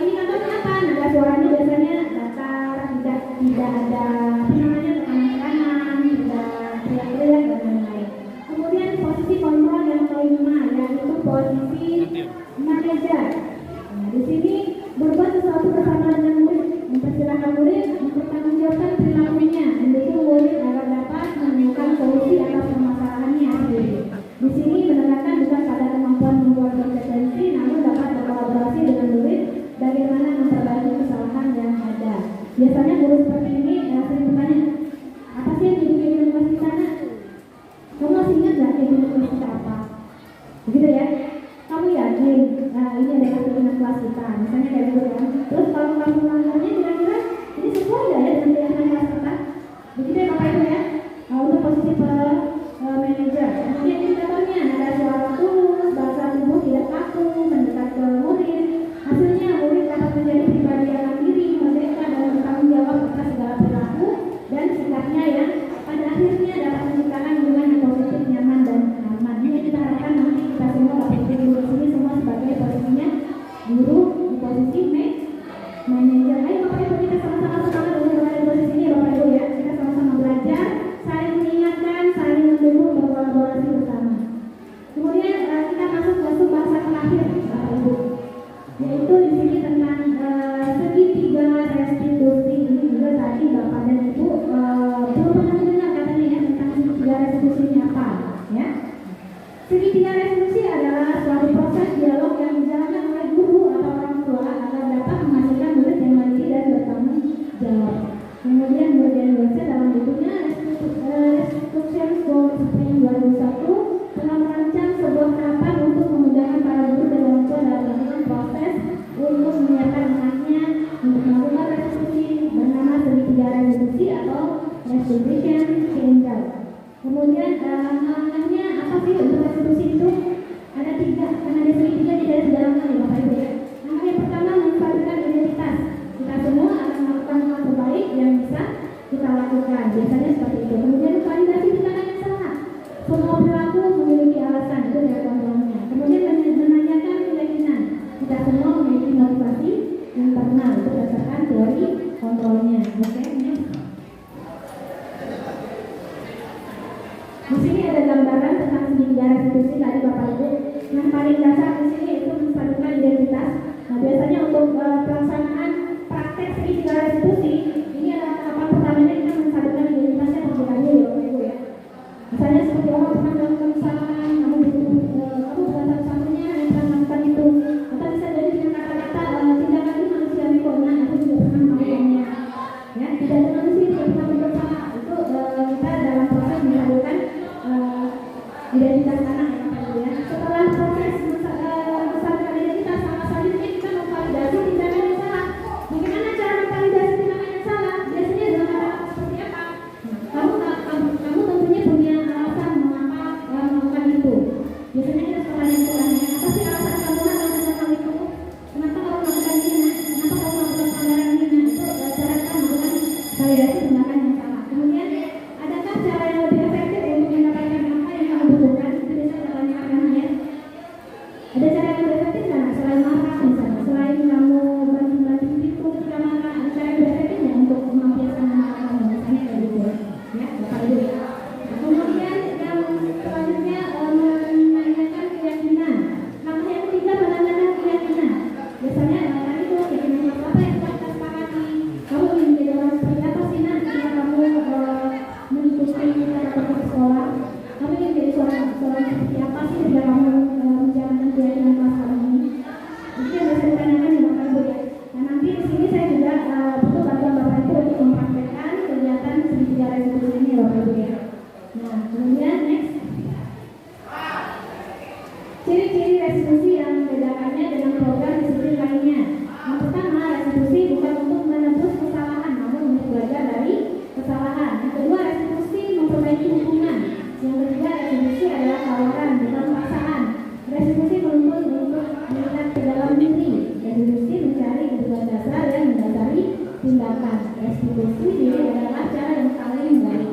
ini contohnya apa? Nada suaranya biasanya datar, tidak ada apa namanya tekanan, tidak teriak-teriak dan lain-lain. Kemudian posisi kontrol yang kelima yaitu posisi manajer. Nah, di sini berbuat sesuatu bersama dengan murid, mempersilahkan murid mempertanggungjawabkan perilakunya, mendukung murid agar dapat menemukan solusi atas permasalahannya sendiri. Di sini menekankan bukan pada kemampuan membuat konsekuensi, namun dapat berkolaborasi dengan murid bagaimana memperbaiki kesalahan yang ada. Biasanya guru seperti ini sering bertanya, apa sih yang jadi kehidupan di sana? Kamu masih ingat nggak kehidupan kita apa? Begitu ya. Kamu yakin ini adalah kehidupan kelas kita? Misalnya kayak gitu kan. Terus kalau kamu melanggarnya kira-kira ini sesuai nggak ya dengan kehidupan kelas kita? Begitu ya Bapak Ibu ya. Untuk posisi manajer. Kemudian ini contohnya ada suara tulus, bahasa tubuh tidak kaku, mendekat ke murid. Hasilnya murid dapat menjadi pribadi yang mandiri, merdeka dan bertanggung jawab atas segala perilaku dan sikapnya yang pada akhirnya dapat menciptakan hubungan yang positif, nyaman dan aman. Ini kita harapkan nanti kita semua dapat guru di sini semua sebagai posisinya guru di posisi manajer. Ayo Bapak Ibu kita sama-sama semangat untuk berada di posisi ini Bapak Ibu ya. Kita sama-sama belajar, saling mengingatkan, saling mendukung, berkolaborasi bersama. Kemudian kita masuk ke bahasan terakhir Bapak Ibu, yaitu di sini tentang segitiga restitusi. Ini juga tadi Bapak dan Ibu belum pernah dengar katanya ya tentang segitiga restitusi ini apa ya. Segitiga restitusi adalah suatu proses dialog yang dijalankan oleh guru atau orang tua agar dapat menghasilkan murid yang mandiri dan bertanggung jawab. Kemudian murid yang dosen dalam bukunya Restitution for Spring 2001 telah merancang sebuah tahapan untuk memudahkan para guru dan orang tua dalam melakukan proses untuk menyiapkan anaknya untuk melakukan restitusi bernama segitiga restitusi atau restitution schedule. Kemudian langkahnya apa sih untuk restitusi itu? Ada 3, karena ada segitiga jadi ada 3 langkah ya Bapak Ibu ya. Langkah yang pertama menstabilkan identitas. Kita semua akan melakukan hal terbaik yang bisa kita lakukan. Biasanya seperti itu. Kemudian validasi tindakan yang salah. Semua perilaku memiliki alasan, itu dari kontrolnya. Kemudian menanyakan keyakinan. Kita semua memiliki motivasi internal, itu berdasarkan teori kontrolnya. Oke, di sini ada gambaran tentang segitiga restitusi tadi Bapak Ibu. Yang paling dasar di sini itu menstabilkan identitas. Nah, biasanya untuk pelaksanaan praktek segitiga restitusi ini adalah tahapan pertamanya kita menstabilkan identitasnya terlebih dahulu ya Bapak Ibu ya. Misalnya seperti orang pernah melakukan kesalahan, kamu bukan satu-satunya yang pernah melakukan itu. Atau bisa jadi dengan kata-kata tindakan ini manusiawi kok, nah aku juga pernah melakukannya. Ya, tidak ada manusia yang pernah berbuat salah. Itu kita dalam proses menstabilkan identitas anak ya Bapak Ibu ya. Setelah proses menstabilkan identitas, sama selanjutnya kita memvalidasi tindakan yang salah. validasi tindakan yang sama. Kemudian adakah cara yang lebih efektif untuk mendapatkan apa yang kamu butuhkan? Itu bisa ditanyakan ya. Ada cara yang lebih efektif nggak? Selain marah misalnya, selain kamu banting-banting pintu ketika marah, ada cara yang lebih efektif nggak untuk melampiaskan marah kamu? Misalnya kayak gitu ya, Bapak Ibu ya. Kemudian yang selanjutnya menanyakan keyakinan. Langkah yang ketiga menanyakan keyakinan. Biasanya tadi itu keyakinan apa yang kita sepakati. Kamu ingin menjadi orang seperti apa sih nak? Ketika kamu mengikuti kata-kata sekolah, kamu ingin menjadi seorang seperti apa sih ketika kamu menjalankan keyakinan kelas kamu ini? Itu yang bisa ditanyakan ya Bapak Ibu ya. Nah nanti di sini saya juga butuh bantuan Bapak Ibu untuk mempraktekkan kegiatan segitiga restitusi ini ya Bapak Ibu ya. Nah kemudian next, ciri-ciri restitusi yang membedakannya dengan program disiplin lainnya. Yang pertama, restitusi bukan untuk menebus kesalahan, namun untuk belajar dari kesalahan. Yang kedua, restitusi memperbaiki hubungan. Yang ketiga, restitusi adalah tawaran, bukan paksaan. Restitusi menuntut untuk melihat ke dalam diri. Restitusi mencari kebutuhan dasar yang mendasari tindakan. Restitusi diri adalah cara yang paling baik.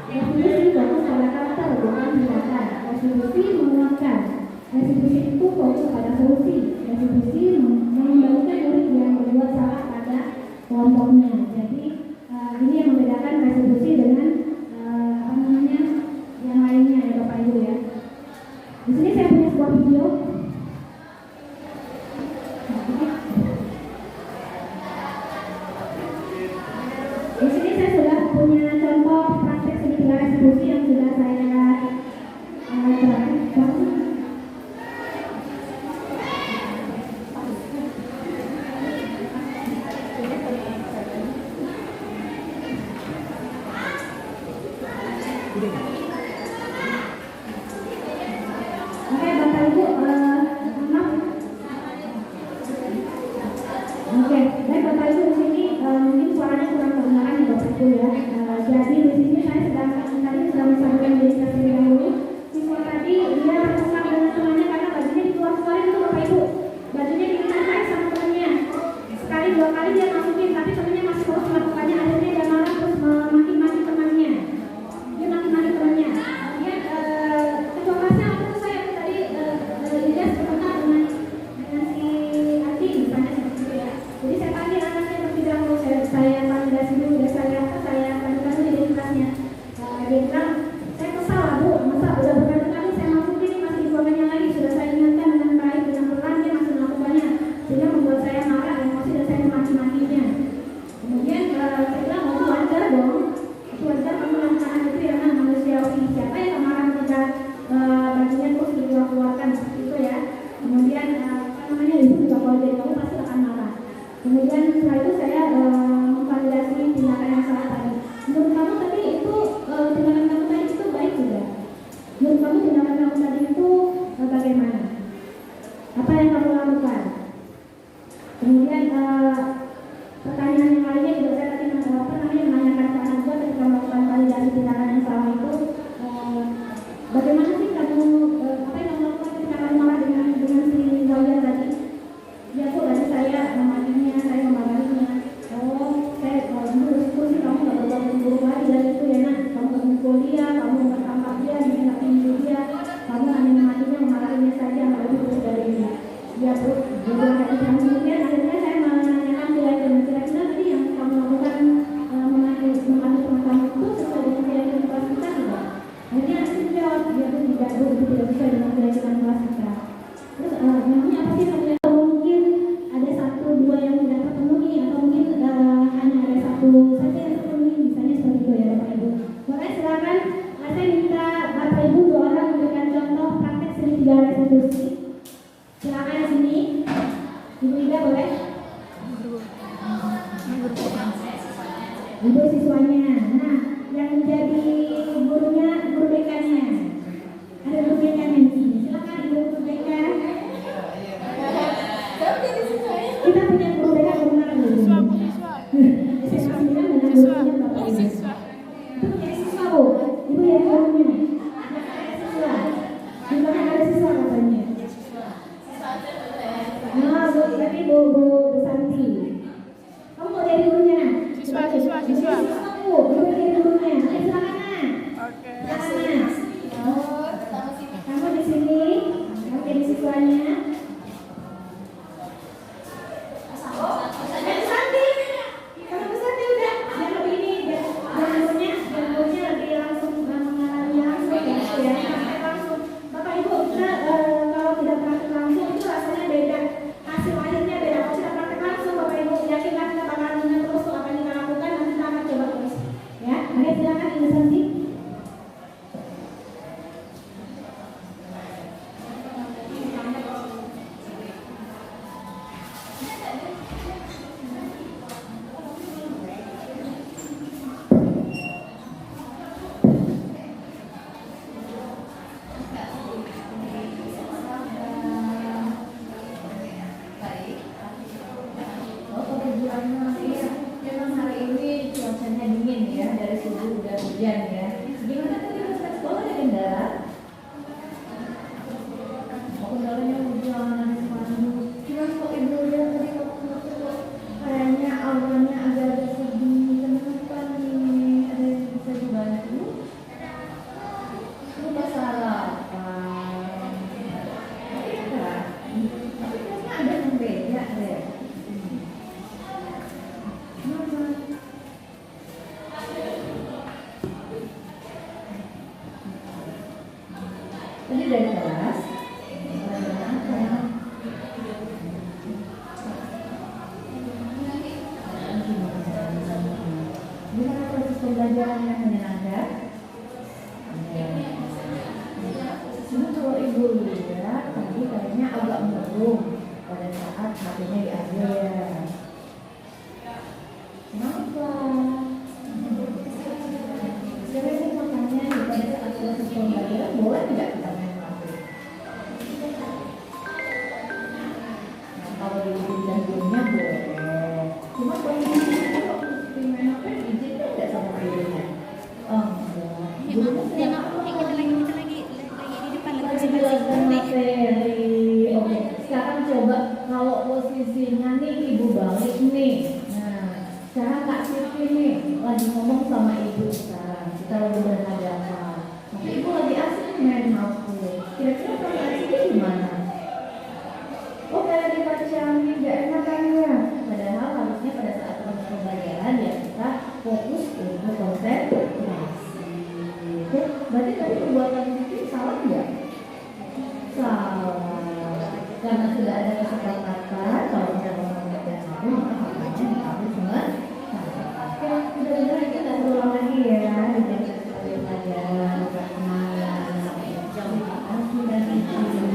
Restitusi fokus pada karakter, bukan tindakan. Restitusi menguatkan. Restitusi itu fokus pada solusi. Restitusi mengembalikan murid yang berbuat salah pada kelompoknya. Jadi ini yang membedakan restitusi dengan yang lainnya ya Bapak Ibu ya. Di sini saya punya sebuah video. Di sini saya sudah punya contoh praktek segitiga restitusi yang sudah saya terapkan. Oke Bapak Ibu, maaf. Oke, baik Bapak Ibu di sini mungkin suaranya kurang kedengaran ya Bapak Ibu ya. Jadi di sini saya sedang menyampaikan dedikasi dahulu. Siswa tadi dia terkesan dengan temannya karena bajunya dikeluar-keluarin itu Bapak Ibu. Bajunya ditarik sama temannya. Sekali dua kali dia masukin, tapi temannya masih terus melakukannya. Akhirnya dia marah terus maki-maki temannya. Dia maki-maki temannya. Dia ketua kelasnya waktu itu saya tadi dia sebentar dengan si Adi misalnya seperti itu ya. Jadi saya panggil anaknya terlebih dahulu, saya validasi dulu, saya panggilkan dulu identitasnya. Dia bilang, saya kesal Bu, masa udah berkali-kali saya masukin masih dikeluarkannya lagi, sudah saya ingatkan dengan baik, dengan pelan dia masih melakukannya, sehingga membuat saya marah, emosi dan saya memaki-makinya. Kemudian saya bilang, itu wajar dong, itu wajar kamu melakukan itu ya kan manusiawi. Siapa yang marah ketika bajunya terus dikeluarkan seperti itu ya. Kemudian ibu juga kalau jadi kamu pasti akan marah. Kemudian setelah itu saya memvalidasi tindakan yang salah tadi. Menurut kamu tadi itu tindakan kamu tadi itu baik tidak? Menurut kamu tindakan kamu tadi itu bagaimana? Apa yang kamu lakukan? Kemudian pertanyaan yang lainnya juga saya tadi menanyakan ke anak juga ketika melakukan validasi tindakan yang salah itu bagaimana sih kamu apa yang kamu lakukan ketika kamu marah dengan si Zawiyah tadi? Ya Bu, tadi saya memarahinya, saya memarahinya. Oh, saya menurutku sih kamu gak berbuat buruk lagi dari itu ya nak. Kamu gak mukul dia, kamu gak tangkap dia, gak pinju dia. Kamu hanya memarahinya, memarahinya saja, gak lebih buruk dari ini. Ya Bu, jadi kemudian akhirnya saya menanyakan kira-kira tadi yang kamu lakukan memarahi teman kamu itu sesuai dengan keyakinan kelas kita tidak? Akhirnya aku jawab, ya Bu tidak Bu, itu tidak sesuai dengan keyakinan kelas kita. Terus namanya apa sih namanya? Mungkin ada satu dua yang tidak terpenuhi atau mungkin hanya ada satu saja yang terpenuhi, misalnya seperti itu ya Bapak Ibu. Boleh silakan, saya minta Bapak Ibu dua orang memberikan contoh praktek segitiga restitusi. Silakan di sini, Ibu Ida boleh? Ibu siswanya. Nah, yang menjadi gurunya, guru BK-nya. Ada guru BK-nya di sini. Silakan Ibu guru BK. Kita punya guru BK benar loh. Siswa dengan gurunya Bapak Ibu. Itu punya siswa Bu. Ibu ya gurunya. Siswa. Di mana ada siswa katanya? Nah, Bu, berarti Bu Santi. Kamu mau jadi gurunya? Siswa. hujan ya. Gimana tadi Ustaz sekolah ada kendala? Oh, kendalanya hujan, Cuman kok ibu lihat tadi waktu itu kayaknya auranya agak-agak sedih. Kenapa nih? Ada yang bisa dibantu? lupa sarapan. Iya, tapi kayaknya ada yang beda deh. Mama. Tadi dari kelas. Gimana proses pembelajaran yang menyenangkan? Cuma kalau ibu lihat tadi kayaknya agak murung pada saat HP-nya diambil. Kenapa? Sebenarnya makanya pada saat proses pembelajaran boleh tidak kita main HP? Nah, kalau di dan gurunya boleh. Cuma kalau di main HP izinnya tidak sama gurunya. Oh, enggak. Gurunya tidak menjelaskan materi. Oke, sekarang coba kalau posisinya nih ibu balik nih. Nah, sekarang Kak Siti nih lagi ngomong sama ibu sekarang. Kita lagi berhadapan. Tapi ibu lagi asik main HP. Kira-kira perasaan Siti gimana? Oh, kayak dipacangin, gak enak kan ya? Padahal harusnya pada saat proses pembelajaran ya kita fokus untuk konsentrasi. Oke, berarti tadi perbuatan Siti salah nggak? Salah, karena sudah ada kesepakatan kalau kita ngomong dan satu maka makanya harus semua. Oke, mudah-mudahan itu tidak terulang lagi ya di proses pelajaran pertemanan. Terima kasih dan izin.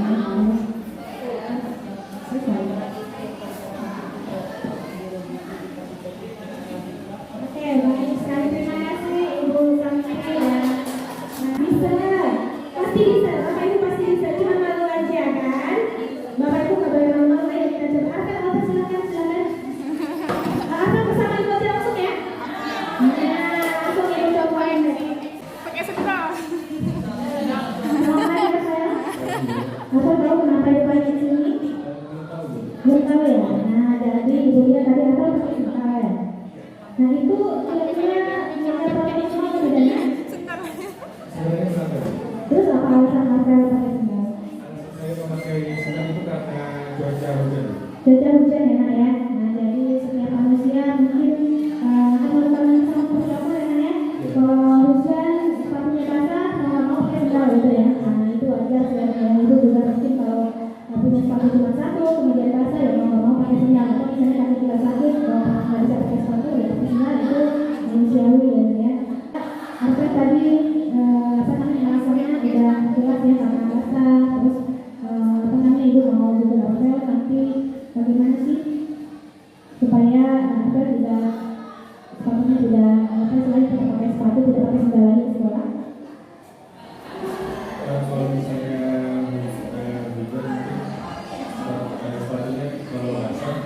Oke, baik sekali. Terima kasih Ibu Samsi ya. Nah, bisa, pasti bisa. Bapak Ibu pasti bisa. Cuma malu aja kan? Bapak Ibu nggak boleh malu-malu ya. Kita coba. Apa silakan. Apa bersama Ibu aja langsung ya? Nah, langsung Ibu cobain deh. Pakai sendal. Mau ya saya? Apa tahu kenapa Ibu pakai sini? Belum tahu ya. Nah, jadi Ibu lihat tadi apa pakai sendal. Nah, itu kira-kira nilai praktek semua bedanya? Sebenarnya kenapa? Terus apa alasan pakai sendal? Saya memakai sendal itu karena cuaca hujan. Cuaca hujan ya Nak ya. Nah, jadi setiap manusia mungkin teman-teman sama siapa ya Nak ya. Kalau hujan sepatunya basah mau pakai sendal gitu ya. Nah, itu wajar ya. Itu juga mungkin kalau punya sepatu cuma satu kemudian basah ya mau pakai sendal. Atau misalnya kaki kita sakit kalau nggak bisa pakai sepatu ya pakai sendal itu manusiawi ya. Apa tadi apa namanya alasannya udah jelas ya karena basah terus apa namanya ibu mau juga novel nanti bagaimana sih supaya novel tidak sepatunya tidak apa selain tidak pakai sepatu tidak pakai sendal lagi di sekolah. Kalau misalnya hujan mungkin sepatunya kalau basah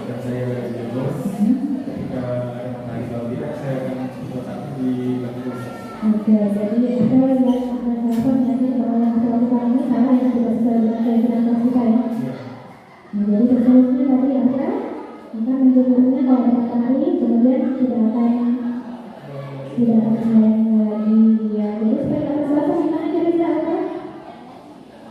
akan saya jebol. Ketika ada matahari kalau tidak saya akan letakkan di lantai. Oke, jadi kita lihat apa nanti kalau yang saya lakukan ini salah yang tidak sesuai dengan keyakinan kita ya. Nah, jadi seterusnya tadi apa? Kita menjadikannya kalau ada matahari kemudian tidak akan melayani lagi ya. Jadi supaya kita basah gimana kira-kira apa?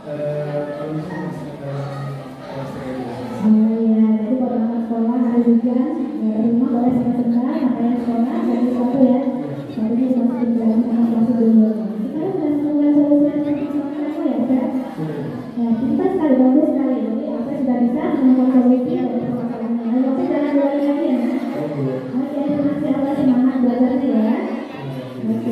Kalau misalnya masih dalam kelas 3 Oh iya, jadi kalau berangkat sekolah hari hujan ya dari rumah boleh pakai sendal, makanya sekolah ganti sepatu ya. Sepatunya dimasukin ke dalam kelas dulu. Kita sudah menemukan solusi apa ya, Pak? Ya, pintar sekali, bagus sekali. Jadi apa sudah bisa menemukan solusi dari permasalahannya. Lalu waktu jangan dua lagi ya. Oke, terima kasih Allah semangat belajarnya ya. Oke,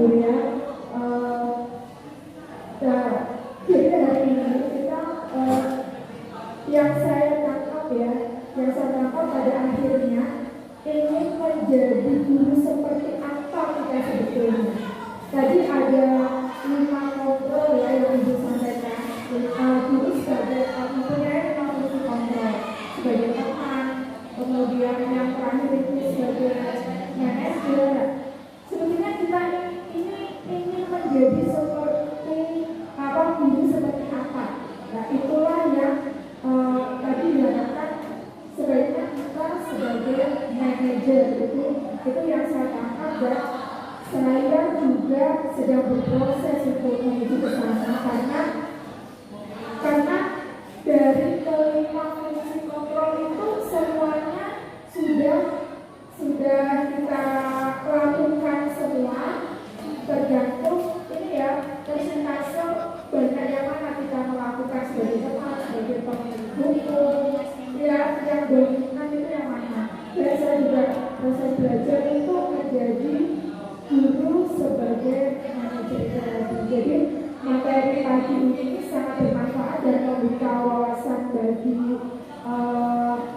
Ibu ya. Nah, jadi hari ini kita yang saya tangkap pada akhirnya ingin menjadi guru seperti apa kita sebetulnya. Tadi ada 5 kontrol ya yang Ibu sampaikan. Guru sebagai mempunyai 5 fungsi kontrol sebagai teman, kemudian yang terakhir itu sebagai manajer. Sebetulnya kita ini ingin menjadi seperti guru seperti apa. Nah itulah yang tadi diharapkan sebaiknya kita sebagai manajer itu yang saya tangkap, dan saya juga sedang berproses untuk menuju ke sana karena dari kelima fungsi kontrol itu semuanya sudah kita lakukan semua, tergantung ini ya persentase banyak yang mana kita melakukan sebagai teman, sebagai pemilik hukum ya, yang dominan itu yang mana. Dan saya juga proses belajar itu menjadi guru sebagai manajer terapi. Jadi materi pagi ini sangat bermanfaat dan membuka wawasan bagi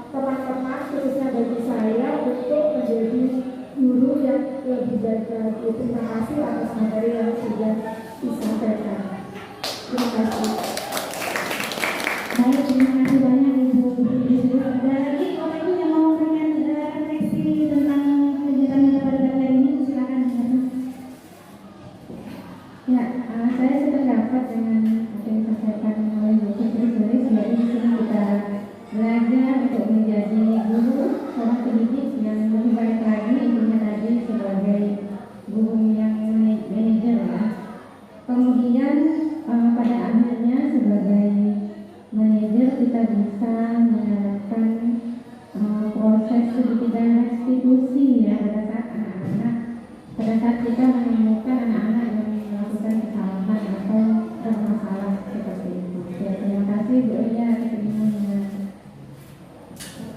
teman-teman, khususnya bagi saya, untuk menjadi guru yang lebih baik lagi. Terima kasih atas materi yang sudah disampaikan. Terima kasih. Baik, terima kasih banyak Ibu. Ada lagi Bapak Ibu yang mau memberikan refleksi tentang kegiatan kita pada hari ini? Silakan. Ya, saya sependapat dengan apa yang disampaikan oleh Ibu Fitri. Jadi di sini kita belajar untuk menjadi guru, seorang pendidik yang lebih baik lagi, intinya tadi sebagai guru yang manajer ya. Kemudian pada akhirnya sebagai manajer kita bisa menerapkan proses pidana restitusi ya pada saat kita menemukan anak-anak yang melakukan kesalahan atau bermasalah seperti itu. Ya, terima kasih Bu ya.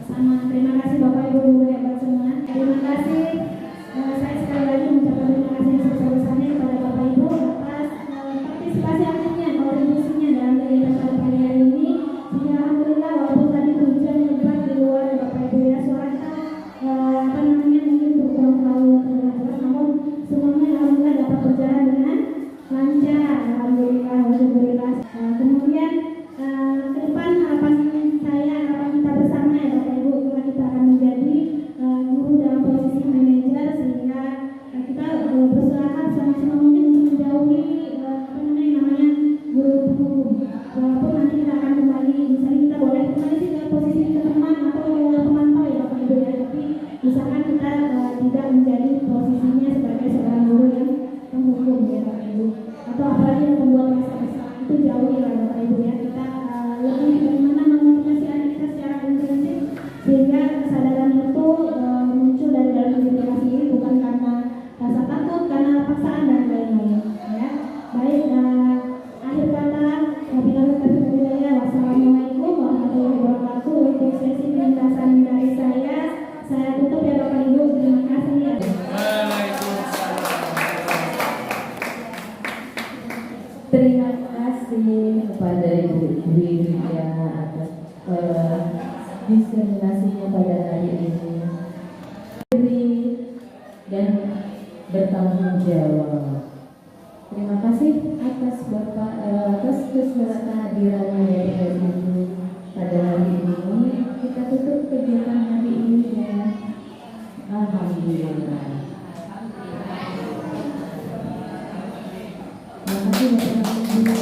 Sama, terima kasih Bapak Ibu guru hebat semua. Terima kasih. Saya sekali lagi mengucapkan terima kasih yang sebesar-besarnya kepada Bapak Ibu atas partisipasi aktifnya, kontribusinya dalam kegiatan pada pagi hari ini. Sehingga alhamdulillah walaupun tadi hujan lebat di luar Bapak Ibu ya, suara mungkin berkurang terlalu terdengar, namun semuanya alhamdulillah dapat berjalan dengan lancar. Alhamdulillah. Kemudian ke depan harapan kita bersama ya Bapak Ibu, kita akan menjadi guru dalam posisi manajer, sehingga kita berusaha semaksimal mungkin untuk menjauhi namanya guru hukum. Walaupun nanti kita akan kembali, misalnya kita boleh kembali ke posisi teman atau pemantau ya Bapak Ibu ya, tapi misalkan kita tidak menjadi posisinya sebagai seorang guru yang penghukum ya Bapak Ibu, atau apalagi yang membuat masalah itu jauhi lah Bapak Ibu ya. Kita lebih bagaimana memotivasi anak kita secara intensif sehingga kesadaran itu muncul dari dalam edukasi ini, bukan karena rasa takut, karena paksaan dan lain-lain ya. Baik, akhir kata wabillahi taufiq wal hidayah. Wassalamualaikum warahmatullahi wabarakatuh. Untuk sesi penjelasan dari saya tutup ya Bapak Ibu. Terima kasih ya. Terima kasih kepada Ibu Dwi atas diskriminasinya pada hari ini dan bertanggung jawab. Terima kasih atas Bapak atas kehadirannya ya Ibu pada hari ini. Kita tutup kegiatan hari ini dengan alhamdulillah. Terima kasih Bapak Ibu.